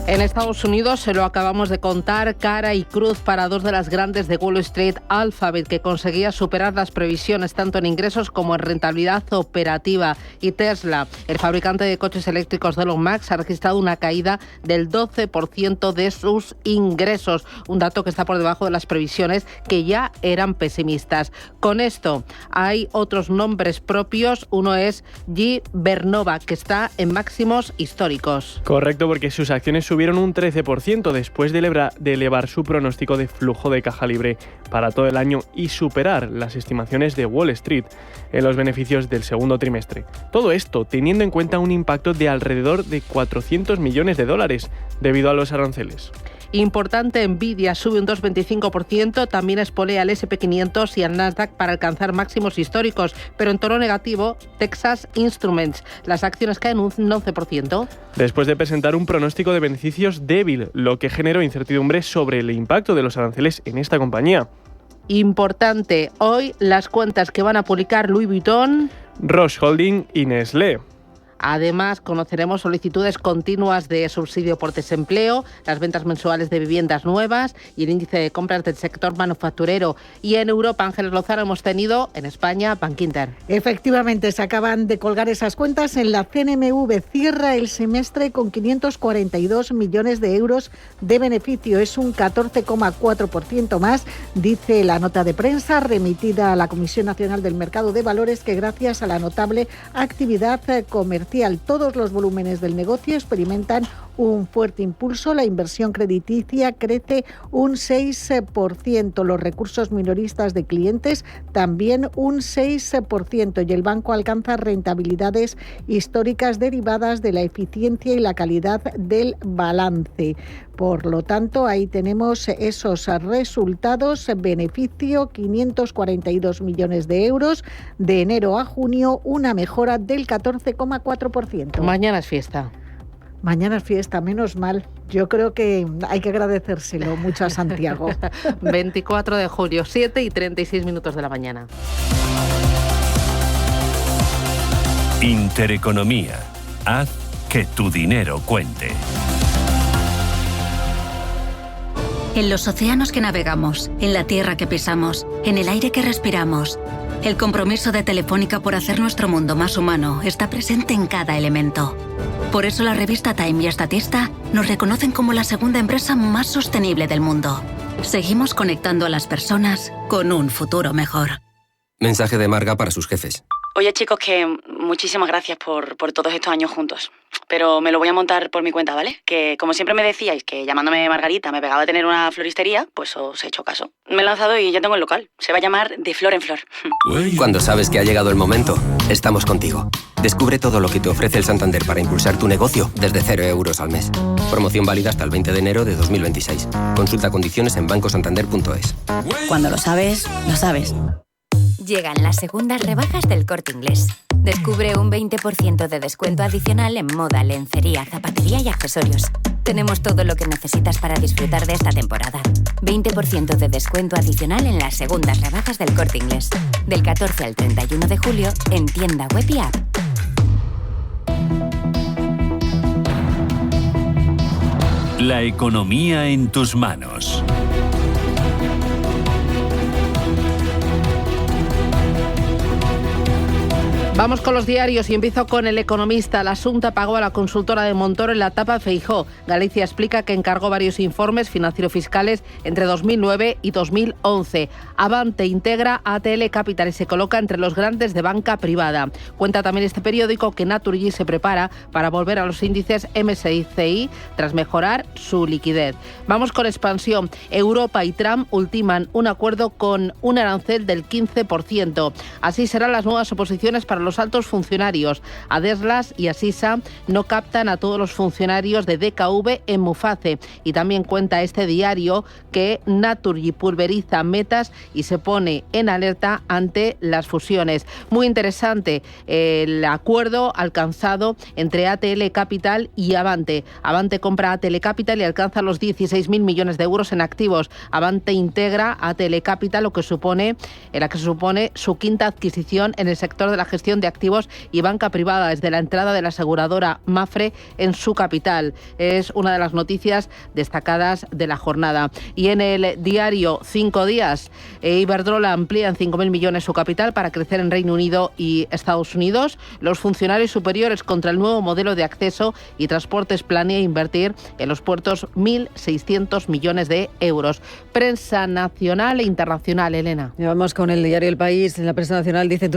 En Estados Unidos, se lo acabamos de contar, cara y cruz para dos de las grandes de Wall Street. Alphabet, que conseguía superar las previsiones tanto en ingresos como en rentabilidad operativa. Y Tesla, el fabricante de coches eléctricos de Elon Musk, ha registrado una caída del 12% de sus ingresos. Un dato que está por debajo de las previsiones, que ya eran pesimistas. Con esto, hay otros nombres propios. Uno es G. Vernova, que está en máximos históricos. Correcto, porque sus acciones subieron subieron un 13% después de elevar su pronóstico de flujo de caja libre para todo el año y superar las estimaciones de Wall Street en los beneficios del segundo trimestre. Todo esto teniendo en cuenta un impacto de alrededor de 400 millones de dólares debido a los aranceles. Importante, Nvidia sube un 2,25%, también espolea al S&P 500 y al Nasdaq para alcanzar máximos históricos, pero en tono negativo, Texas Instruments. Las acciones caen un 11%. Después de presentar un pronóstico de beneficios débil, lo que generó incertidumbre sobre el impacto de los aranceles en esta compañía. Importante, hoy las cuentas que van a publicar Louis Vuitton, Roche Holding y Nestlé. Además, conoceremos solicitudes continuas de subsidio por desempleo, las ventas mensuales de viviendas nuevas y el índice de compras del sector manufacturero. Y en Europa, Ángeles Lozano, hemos tenido en España Bankinter. Efectivamente, se acaban de colgar esas cuentas en la CNMV. Cierra el semestre con 542 millones de euros de beneficio. Es un 14,4% más, dice la nota de prensa remitida a la Comisión Nacional del Mercado de Valores, que gracias a la notable actividad comercial, todos los volúmenes del negocio experimentan un fuerte impulso. La inversión crediticia crece un 6%, los recursos minoristas de clientes también un 6%, y el banco alcanza rentabilidades históricas derivadas de la eficiencia y la calidad del balance. Por lo tanto, ahí tenemos esos resultados. Beneficio 542 millones de euros. De enero a junio, una mejora del 14,4%. Mañana es fiesta. Mañana es fiesta, menos mal. Yo creo que hay que agradecérselo mucho a Santiago. 24 de julio, 7:36 de la mañana. Intereconomía. Haz que tu dinero cuente. En los océanos que navegamos, en la tierra que pisamos, en el aire que respiramos, el compromiso de Telefónica por hacer nuestro mundo más humano está presente en cada elemento. Por eso la revista Time y Statista nos reconocen como la segunda empresa más sostenible del mundo. Seguimos conectando a las personas con un futuro mejor. Mensaje de Marga para sus jefes. Oye, chicos, que muchísimas gracias por todos estos años juntos. Pero me lo voy a montar por mi cuenta, ¿vale? Que como siempre me decíais que llamándome Margarita me pegaba a tener una floristería, pues os he hecho caso. Me he lanzado y ya tengo el local. Se va a llamar De Flor en Flor. Cuando sabes que ha llegado el momento, estamos contigo. Descubre todo lo que te ofrece el Santander para impulsar tu negocio desde 0 euros al mes. Promoción válida hasta el 20 de enero de 2026. Consulta condiciones en bancosantander.es. Cuando lo sabes, lo sabes. Llegan las segundas rebajas del Corte Inglés. Descubre un 20% de descuento adicional en moda, lencería, zapatería y accesorios. Tenemos todo lo que necesitas para disfrutar de esta temporada. 20% de descuento adicional en las segundas rebajas del Corte Inglés. Del 14 al 31 de julio en tienda web y app. La economía en tus manos. Vamos con los diarios y empiezo con El Economista. La Xunta pagó a la consultora de Montoro en la etapa Feijóo. Galicia explica que encargó varios informes financiero-fiscales entre 2009 y 2011. Avante integra ATL Capital y se coloca entre los grandes de banca privada. Cuenta también este periódico que Naturgy se prepara para volver a los índices MSCI tras mejorar su liquidez. Vamos con Expansión. Europa y Trump ultiman un acuerdo con un arancel del 15%. Así serán las nuevas oposiciones para los altos funcionarios. Adeslas y Asisa no captan a todos los funcionarios de DKV en Muface. Y también cuenta este diario que Naturgy pulveriza metas y se pone en alerta ante las fusiones. Muy interesante el acuerdo alcanzado entre ATL Capital y Avante. Avante compra ATL Capital y alcanza los 16.000 millones de euros en activos. Avante integra ATL Capital, lo que supone su quinta adquisición en el sector de la gestión de activos y banca privada desde la entrada de la aseguradora Mapfre en su capital. Es una de las noticias destacadas de la jornada. Y en el diario 5 días, Iberdrola amplía en 5.000 millones su capital para crecer en Reino Unido y Estados Unidos. Los funcionarios superiores contra el nuevo modelo de acceso y transportes planea invertir en los puertos 1.600 millones de euros. Prensa nacional e internacional, Elena. Y vamos con el diario El País. En la prensa nacional dice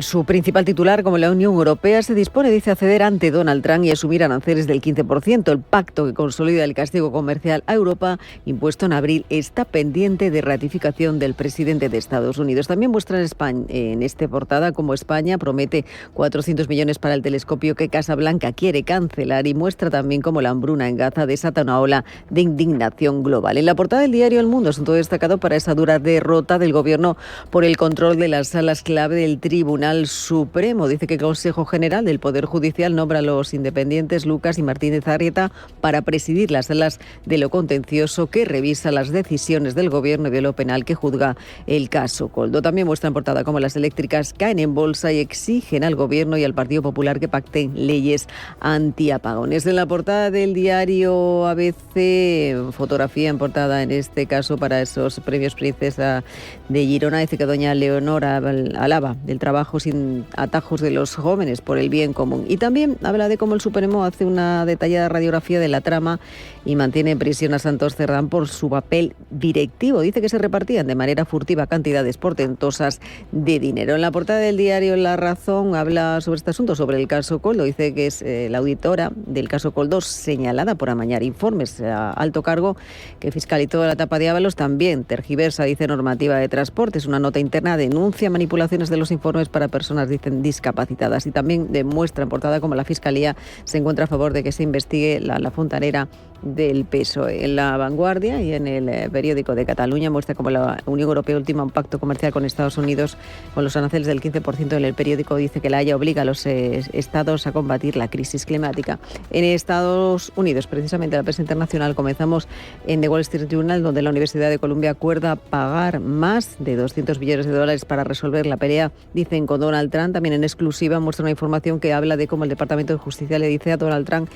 su principal principal titular, como la Unión Europea se dispone, dice, a ceder ante Donald Trump y asumir aranceles del 15%. El pacto que consolida el castigo comercial a Europa, impuesto en abril, está pendiente de ratificación del presidente de Estados Unidos. También muestra en esta portada cómo España promete 400 millones para el telescopio que Casablanca quiere cancelar, y muestra también cómo la hambruna en Gaza desata una ola de indignación global. En la portada del diario El Mundo, asunto destacado para esa dura derrota del Gobierno por el control de las salas clave del Tribunal Supremo. Dice que el Consejo General del Poder Judicial nombra a los independientes Lucas y Martínez Arrieta para presidir las salas de lo contencioso, que revisa las decisiones del Gobierno y de lo penal que juzga el caso Coldo. También muestra en portada cómo las eléctricas caen en bolsa y exigen al Gobierno y al Partido Popular que pacten leyes antiapagones. En la portada del diario ABC, fotografía en portada en este caso para esos premios Princesa de Girona. Dice que doña Leonora alaba del trabajo sin atajos de los jóvenes por el bien común. Y también habla de cómo el Supremo hace una detallada radiografía de la trama y mantiene en prisión a Santos Cerdán por su papel directivo. Dice que se repartían de manera furtiva cantidades portentosas de dinero. En la portada del diario La Razón habla sobre este asunto, sobre el caso Coldo. Dice que es la auditora del caso Coldo señalada por amañar informes a alto cargo, que fiscalizó la tapa de Ábalos. También tergiversa, dice, normativa de transportes. Una nota interna denuncia manipulaciones de los informes para personas, dicen, discapacitadas. Y también demuestra en portada cómo la Fiscalía se encuentra a favor de que se investigue la fontanera del PSOE. En La Vanguardia y en el Periódico de Cataluña muestra cómo la Unión Europea ultima un pacto comercial con Estados Unidos con los aranceles del 15%. En el periódico dice que la Haya obliga a los estados a combatir la crisis climática. En Estados Unidos, precisamente, la prensa internacional, comenzamos en The Wall Street Journal, donde la Universidad de Columbia acuerda pagar más de 200 billones de dólares para resolver la pelea, dicen, con Donald Trump. También en exclusiva muestra una información que habla de cómo el Departamento de Justicia le dijo a Donald Trump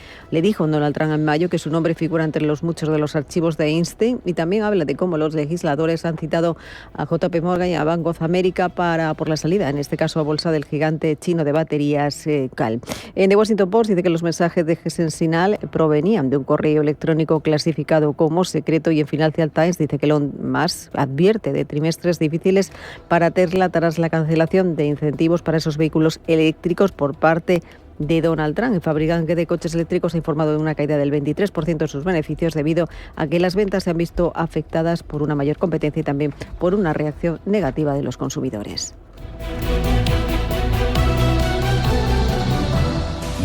en mayo que su nombre figura entre los muchos de los archivos de Einstein. Y también habla de cómo los legisladores han citado a JP Morgan y a Bank of America por la salida, en este caso a bolsa, del gigante chino de baterías Cal. En The Washington Post dice que los mensajes de Gesensinal provenían de un correo electrónico clasificado como secreto, y en Financial Times dice que Elon Musk advierte de trimestres difíciles para Tesla tras la cancelación de incentivos para esos vehículos eléctricos por parte de Donald Trump. El fabricante de coches eléctricos ha informado de una caída del 23% en sus beneficios, debido a que las ventas se han visto afectadas por una mayor competencia y también por una reacción negativa de los consumidores.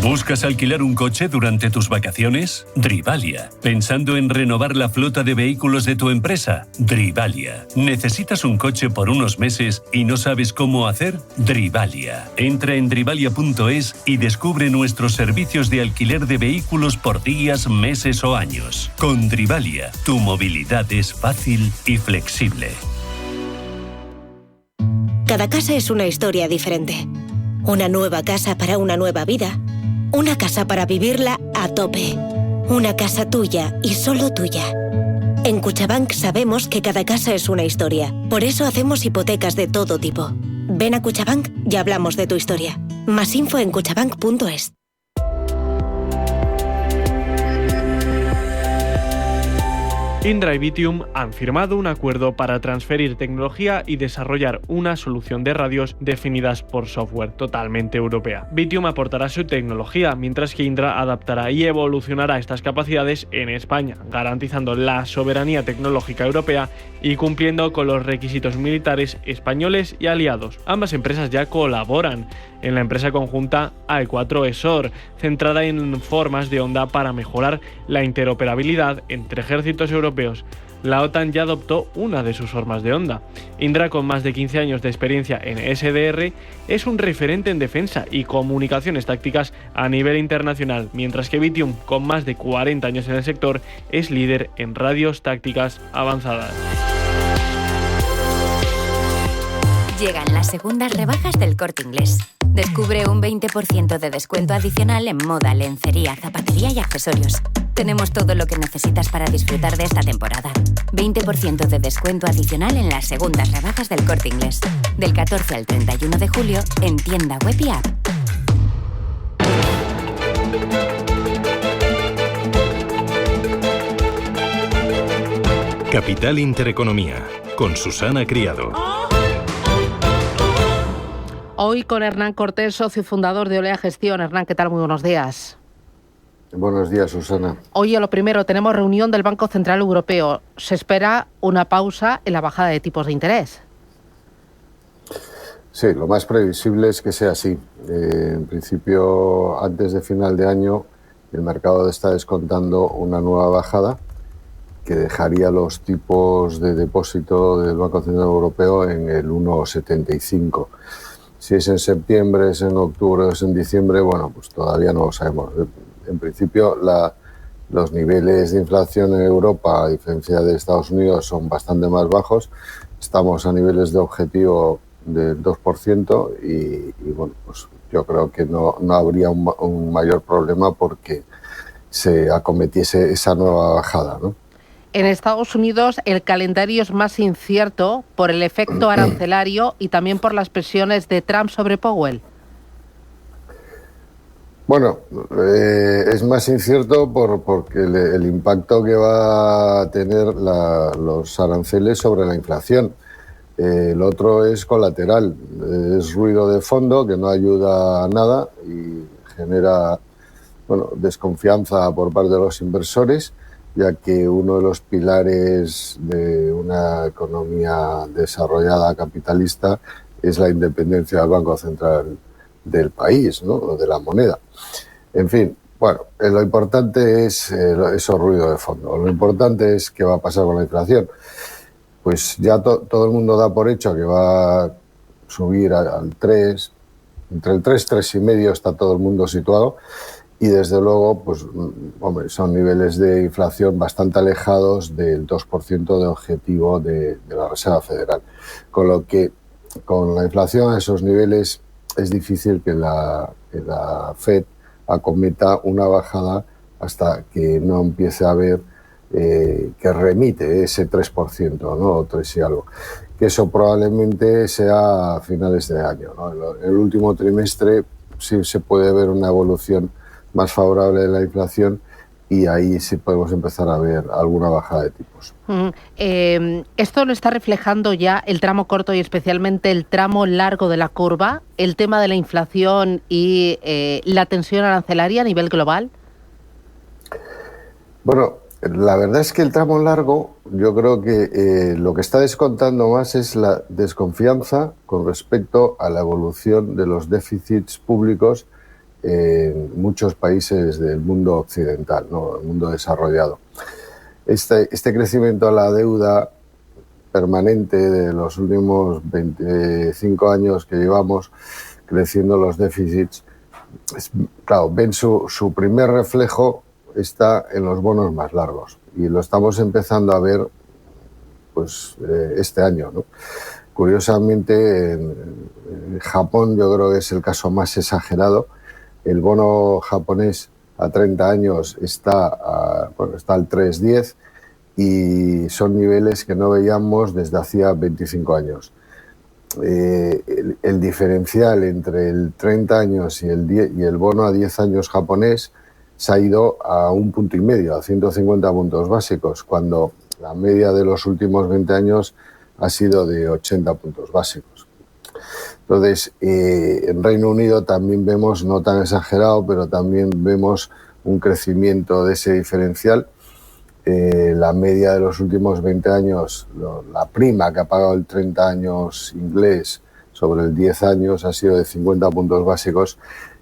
¿Buscas alquilar un coche durante tus vacaciones? Drivalia. ¿Pensando en renovar la flota de vehículos de tu empresa? Drivalia. ¿Necesitas un coche por unos meses y no sabes cómo hacer? Drivalia. Entra en drivalia.es y descubre nuestros servicios de alquiler de vehículos por días, meses o años. Con Drivalia, tu movilidad es fácil y flexible. Cada casa es una historia diferente. Una nueva casa para una nueva vida. Una casa para vivirla a tope. Una casa tuya y solo tuya. En Cuchabank sabemos que cada casa es una historia. Por eso hacemos hipotecas de todo tipo. Ven a Cuchabank y hablamos de tu historia. Más info en cuchabank.es. Indra y Vitium han firmado un acuerdo para transferir tecnología y desarrollar una solución de radios definidas por software totalmente europea. Vitium aportará su tecnología, mientras que Indra adaptará y evolucionará estas capacidades en España, garantizando la soberanía tecnológica europea y cumpliendo con los requisitos militares españoles y aliados. Ambas empresas ya colaboran en la empresa conjunta AE4ESOR, centrada en formas de onda para mejorar la interoperabilidad entre ejércitos europeos. La OTAN ya adoptó una de sus formas de onda. Indra, con más de 15 años de experiencia en SDR, es un referente en defensa y comunicaciones tácticas a nivel internacional, mientras que Vitium, con más de 40 años en el sector, es líder en radios tácticas avanzadas. Llegan las segundas rebajas del Corte Inglés. Descubre un 20% de descuento adicional en moda, lencería, zapatería y accesorios. Tenemos todo lo que necesitas para disfrutar de esta temporada. 20% de descuento adicional en las segundas rebajas del Corte Inglés. Del 14 al 31 de julio en tienda web y app. Capital Intereconomía, con Susana Criado. Hoy con Hernán Cortés, socio fundador de Olea Gestión. Hernán, ¿qué tal? Muy buenos días. Buenos días, Susana. Oye, lo primero, tenemos reunión del Banco Central Europeo. Se espera una pausa en la bajada de tipos de interés. Sí, lo más previsible es que sea así. En principio, antes de final de año, el mercado está descontando una nueva bajada que dejaría los tipos de depósito del Banco Central Europeo en el 1,75. Si es en septiembre, es en octubre o es en diciembre, bueno, pues todavía no lo sabemos. En principio, los niveles de inflación en Europa, a diferencia de Estados Unidos, son bastante más bajos. Estamos a niveles de objetivo del 2% y bueno, pues yo creo que no habría un mayor problema porque se acometiese esa nueva bajada, ¿no? En Estados Unidos el calendario es más incierto por el efecto arancelario y también por las presiones de Trump sobre Powell. Bueno, es más incierto porque el impacto que va a tener los aranceles sobre la inflación. El otro es colateral, es ruido de fondo que no ayuda a nada y genera desconfianza por parte de los inversores, ya que uno de los pilares de una economía desarrollada capitalista es la independencia del Banco Central del país, ¿no? De la moneda. En fin, bueno, lo importante es esos ruidos de fondo. Lo importante es qué va a pasar con la inflación. Pues ya todo el mundo da por hecho que va a subir al 3, entre el 3 y 3,5 está todo el mundo situado y desde luego, pues hombre, son niveles de inflación bastante alejados del 2% de objetivo de la Reserva Federal. Con lo que con la inflación a esos niveles es difícil que la Fed acometa una bajada hasta que no empiece a ver que remite ese 3%, ¿no? O 3 y algo. Que eso probablemente sea a finales de año, ¿no? En el último trimestre sí se puede ver una evolución más favorable de la inflación y ahí sí podemos empezar a ver alguna bajada de tipos. ¿Esto lo está reflejando ya el tramo corto y especialmente el tramo largo de la curva, el tema de la inflación y la tensión arancelaria a nivel global? Bueno, la verdad es que el tramo largo, yo creo que lo que está descontando más es la desconfianza con respecto a la evolución de los déficits públicos en muchos países del mundo occidental, ¿no? El mundo desarrollado. Este crecimiento de la deuda permanente de los últimos 25 años que llevamos creciendo los déficits, claro, ven su primer reflejo está en los bonos más largos y lo estamos empezando a ver pues este año, ¿no? Curiosamente en Japón yo creo que es el caso más exagerado. El bono japonés a 30 años está al 3,10 y son niveles que no veíamos desde hacía 25 años. El diferencial entre el 30 años y el bono a 10 años japonés se ha ido a 1,5 puntos, a 150 puntos básicos, cuando la media de los últimos 20 años ha sido de 80 puntos básicos. Entonces, en Reino Unido también vemos, no tan exagerado, pero también vemos un crecimiento de ese diferencial. La media de los últimos 20 años, la prima que ha pagado el 30 años inglés sobre el 10 años ha sido de 50 puntos básicos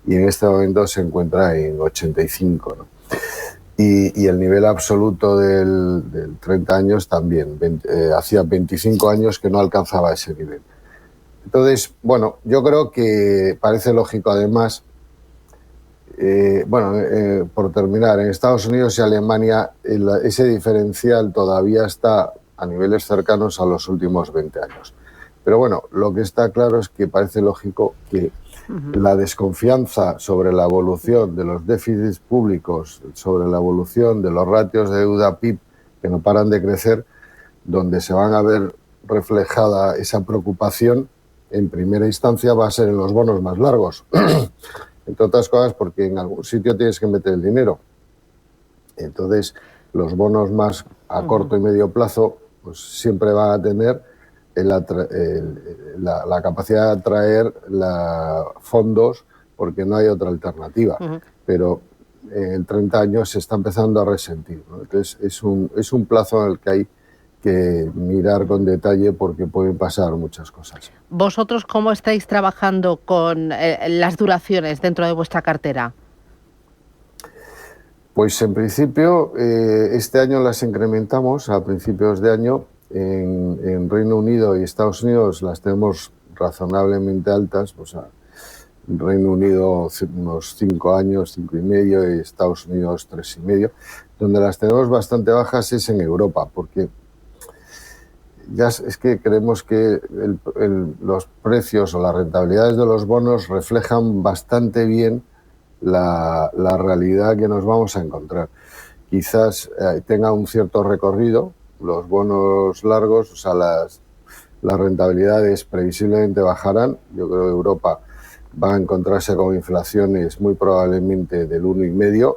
y en este momento se encuentra en 85, ¿no? Y el nivel absoluto del 30 años también, hacía 25 años que no alcanzaba ese nivel. Entonces, bueno, yo creo que parece lógico además, por terminar, en Estados Unidos y Alemania ese diferencial todavía está a niveles cercanos a los últimos 20 años. Pero bueno, lo que está claro es que parece lógico que la desconfianza sobre la evolución de los déficits públicos, sobre la evolución de los ratios de deuda PIB que no paran de crecer, donde se van a ver reflejada esa preocupación, en primera instancia va a ser en los bonos más largos. Entre otras cosas porque en algún sitio tienes que meter el dinero. Entonces, los bonos más a corto y medio plazo pues siempre van a tener la capacidad de atraer fondos, porque no hay otra alternativa. Pero en 30 años se está empezando a resentir, ¿no? Entonces es un plazo en el que hay que mirar con detalle porque pueden pasar muchas cosas. ¿Vosotros cómo estáis trabajando con las duraciones dentro de vuestra cartera? Pues en principio este año las incrementamos a principios de año. En Reino Unido y Estados Unidos las tenemos razonablemente altas, pues en Reino Unido unos 5 años, 5 y medio, y Estados Unidos 3 y medio. Donde las tenemos bastante bajas es en Europa, porque ya es que creemos que los precios o las rentabilidades de los bonos reflejan bastante bien la realidad que nos vamos a encontrar. Quizás tenga un cierto recorrido, los bonos largos, o sea, las rentabilidades previsiblemente bajarán. Yo creo que Europa va a encontrarse con inflaciones muy probablemente del 1,5%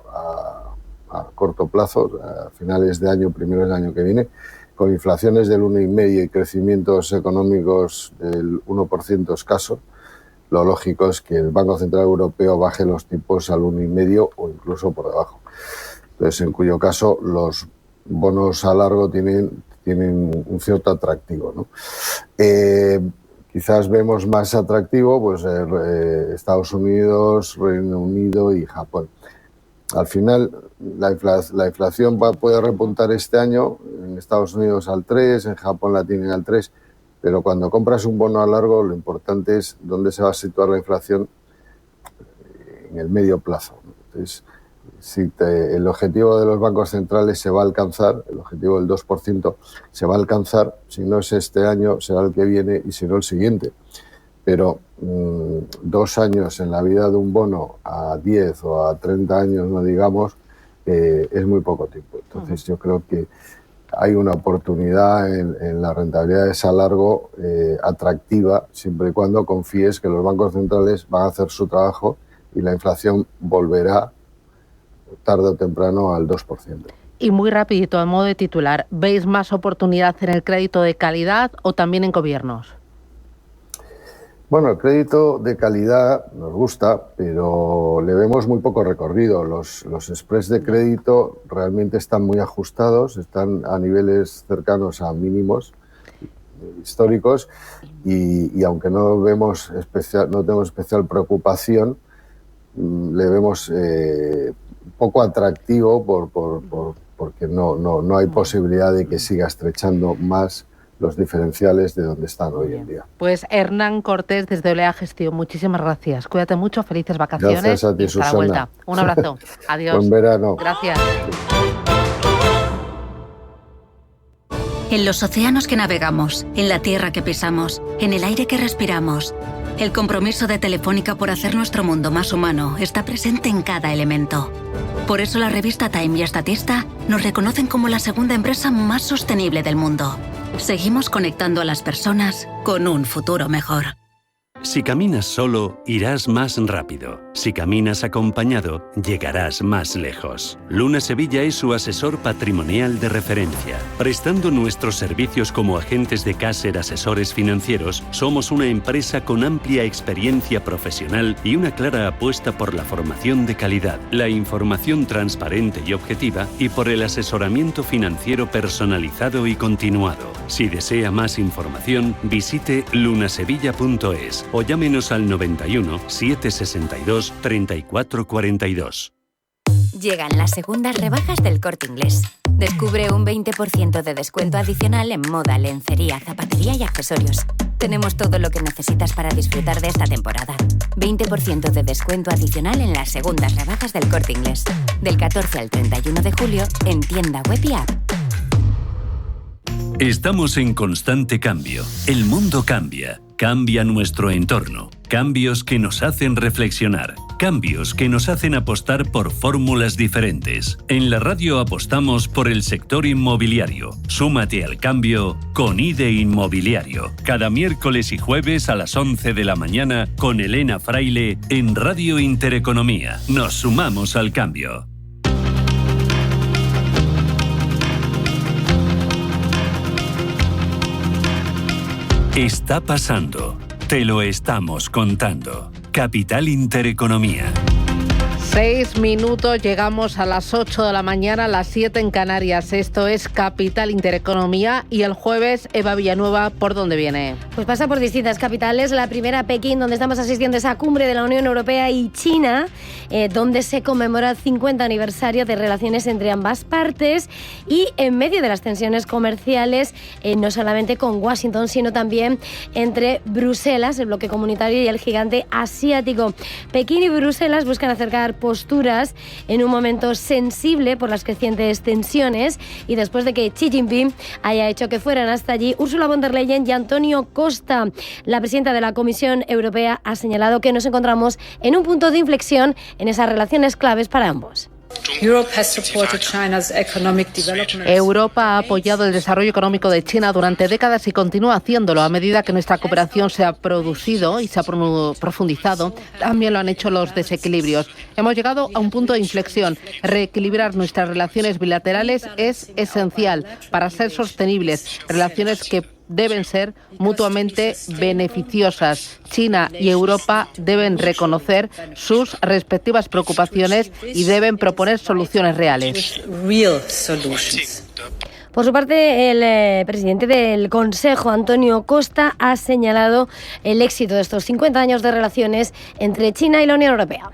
a corto plazo, a finales de año, primeros del año que viene, con inflaciones del 1,5% y crecimientos económicos del 1% escaso. Lo lógico es que el Banco Central Europeo baje los tipos al 1,5% o incluso por debajo. Entonces, en cuyo caso, los bonos a largo tienen un cierto atractivo, ¿no? Quizás vemos más atractivo pues Estados Unidos, Reino Unido y Japón. Al final, la inflación puede repuntar este año, en Estados Unidos al 3%, en Japón la tienen al 3%, pero cuando compras un bono a largo, lo importante es dónde se va a situar la inflación en el medio plazo, ¿no? Entonces, si el objetivo de los bancos centrales se va a alcanzar, el objetivo del 2% se va a alcanzar, si no es este año, será el que viene y si no el siguiente. Pero 2 años en la vida de un bono a 10 o a 30 años, no digamos, es muy poco tiempo. Entonces yo creo que hay una oportunidad en la rentabilidad de esa largo atractiva, siempre y cuando confíes que los bancos centrales van a hacer su trabajo y la inflación volverá tarde o temprano al 2%. Y muy rapidito, a modo de titular, ¿veis más oportunidad en el crédito de calidad o también en gobiernos? Bueno, el crédito de calidad nos gusta, pero le vemos muy poco recorrido. Los spreads de crédito realmente están muy ajustados, están a niveles cercanos a mínimos históricos y aunque no tenemos especial preocupación, le vemos poco atractivo porque no hay posibilidad de que siga estrechando más los diferenciales de donde están hoy en día. Pues Hernán Cortés desde Olea Gestión, muchísimas gracias. Cuídate mucho, felices vacaciones. Gracias a ti, Susana. Hasta la vuelta. Un abrazo. Adiós. Buen verano. Gracias. En los océanos que navegamos, en la tierra que pisamos, en el aire que respiramos, el compromiso de Telefónica por hacer nuestro mundo más humano está presente en cada elemento. Por eso la revista Time y Statista nos reconocen como la segunda empresa más sostenible del mundo. Seguimos conectando a las personas con un futuro mejor. Si caminas solo, irás más rápido. Si caminas acompañado, llegarás más lejos. Luna Sevilla es su asesor patrimonial de referencia. Prestando nuestros servicios como agentes de Caser Asesores Financieros, somos una empresa con amplia experiencia profesional y una clara apuesta por la formación de calidad, la información transparente y objetiva y por el asesoramiento financiero personalizado y continuado. Si desea más información, visite lunasevilla.es o llámenos al 91 762 3442. Llegan las segundas rebajas del Corte Inglés. Descubre un 20% de descuento adicional en moda, lencería, zapatería y accesorios. Tenemos todo lo que necesitas para disfrutar de esta temporada. 20% de descuento adicional en las segundas rebajas del Corte Inglés. Del 14 al 31 de julio en tienda web y app. Estamos en constante cambio. El mundo cambia. Cambia nuestro entorno. Cambios que nos hacen reflexionar. Cambios que nos hacen apostar por fórmulas diferentes. En la radio apostamos por el sector inmobiliario. Súmate al cambio con IDE Inmobiliario. Cada miércoles y jueves a las 11 de la mañana con Elena Fraile en Radio Intereconomía. Nos sumamos al cambio. Está pasando. Te lo estamos contando. Capital Intereconomía. 6 minutos, llegamos a las 8 de la mañana, las 7 en Canarias. Esto es Capital Intereconomía y el jueves, Eva Villanueva, ¿por dónde viene? Pues pasa por distintas capitales. La primera, Pekín, donde estamos asistiendo a esa cumbre de la Unión Europea y China, donde se conmemora el 50 aniversario de relaciones entre ambas partes y en medio de las tensiones comerciales, no solamente con Washington, sino también entre Bruselas, el bloque comunitario, y el gigante asiático. Pekín y Bruselas buscan acercar posturas en un momento sensible por las crecientes tensiones y después de que Xi Jinping haya hecho que fueran hasta allí, Ursula von der Leyen y Antonio Costa, la presidenta de la Comisión Europea, ha señalado que nos encontramos en un punto de inflexión en esas relaciones claves para ambos. Europa ha apoyado el desarrollo económico de China durante décadas y continúa haciéndolo. A medida que nuestra cooperación se ha producido y se ha profundizado, también lo han hecho los desequilibrios. Hemos llegado a un punto de inflexión. Reequilibrar nuestras relaciones bilaterales es esencial para ser sostenibles. Relaciones que deben ser mutuamente beneficiosas. China y Europa deben reconocer sus respectivas preocupaciones y deben proponer soluciones reales. Por su parte, el presidente del Consejo, Antonio Costa, ha señalado el éxito de estos 50 años de relaciones entre China y la Unión Europea.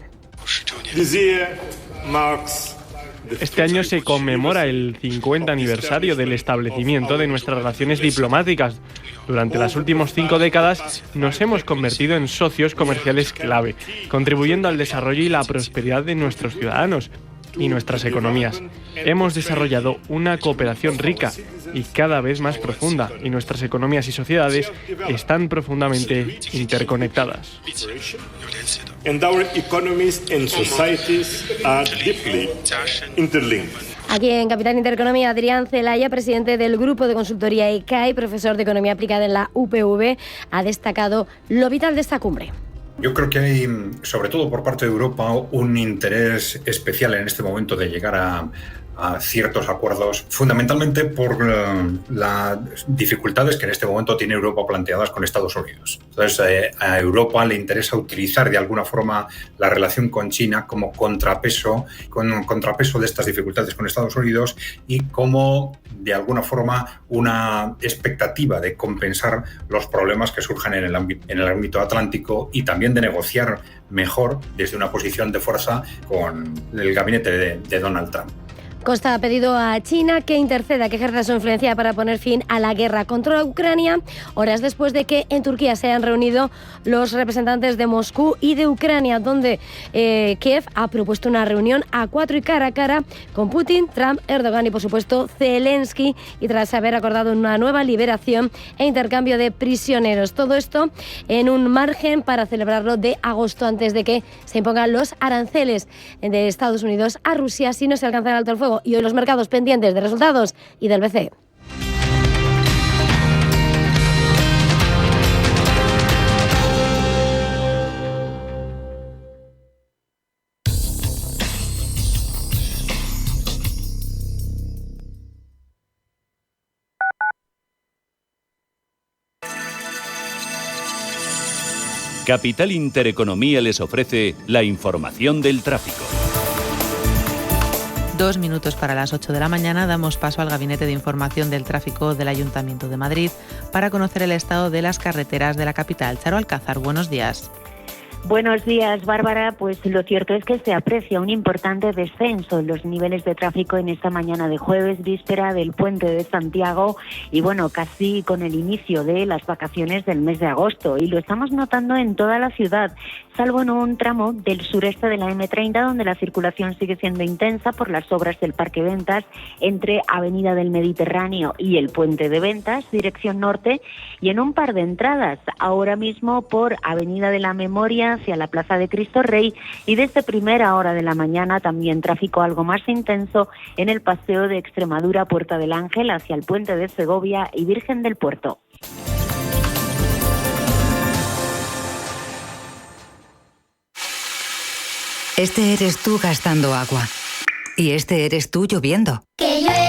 Este año se conmemora el 50 aniversario del establecimiento de nuestras relaciones diplomáticas. Durante las últimas 5 décadas nos hemos convertido en socios comerciales clave, contribuyendo al desarrollo y la prosperidad de nuestros ciudadanos y nuestras economías. Hemos desarrollado una cooperación rica y cada vez más profunda, y nuestras economías y sociedades están profundamente interconectadas. And our economies and societies are deeply interlinked. Aquí en Capital Intereconomía, Adrián Celaya, presidente del Grupo de Consultoría ICAI, profesor de Economía Aplicada en la UPV, ha destacado lo vital de esta cumbre. Yo creo que hay, sobre todo por parte de Europa, un interés especial en este momento de llegar a ciertos acuerdos, fundamentalmente por las dificultades que en este momento tiene Europa planteadas con Estados Unidos. Entonces, a Europa le interesa utilizar de alguna forma la relación con China como contrapeso de estas dificultades con Estados Unidos y como, de alguna forma, una expectativa de compensar los problemas que surjan en el ámbito atlántico y también de negociar mejor desde una posición de fuerza con el gabinete de Donald Trump. Costa ha pedido a China que interceda, que ejerza su influencia para poner fin a la guerra contra Ucrania, horas después de que en Turquía se hayan reunido los representantes de Moscú y de Ucrania, donde Kiev ha propuesto una reunión a 4 y cara a cara con Putin, Trump, Erdogan y, por supuesto, Zelensky, y tras haber acordado una nueva liberación e intercambio de prisioneros. Todo esto en un margen para celebrarlo de agosto, antes de que se impongan los aranceles de Estados Unidos a Rusia si no se alcanza el alto el fuego. Y hoy los mercados pendientes de resultados y del BCE. Capital Intereconomía les ofrece la información del tráfico. 2 minutos para las 8 de la mañana, damos paso al Gabinete de Información del Tráfico del Ayuntamiento de Madrid para conocer el estado de las carreteras de la capital. Charo Alcázar, buenos días. Buenos días, Bárbara. Pues lo cierto es que se aprecia un importante descenso en los niveles de tráfico en esta mañana de jueves, víspera del Puente de Santiago y, bueno, casi con el inicio de las vacaciones del mes de agosto. Y lo estamos notando en toda la ciudad, salvo en un tramo del sureste de la M30, donde la circulación sigue siendo intensa por las obras del Parque Ventas entre Avenida del Mediterráneo y el Puente de Ventas, dirección norte, y en un par de entradas, ahora mismo por Avenida de la Memoria hacia la Plaza de Cristo Rey, y desde primera hora de la mañana también tráfico algo más intenso en el Paseo de Extremadura, Puerta del Ángel, hacia el Puente de Segovia y Virgen del Puerto. Este eres tú gastando agua. Y este eres tú lloviendo. Que llueve.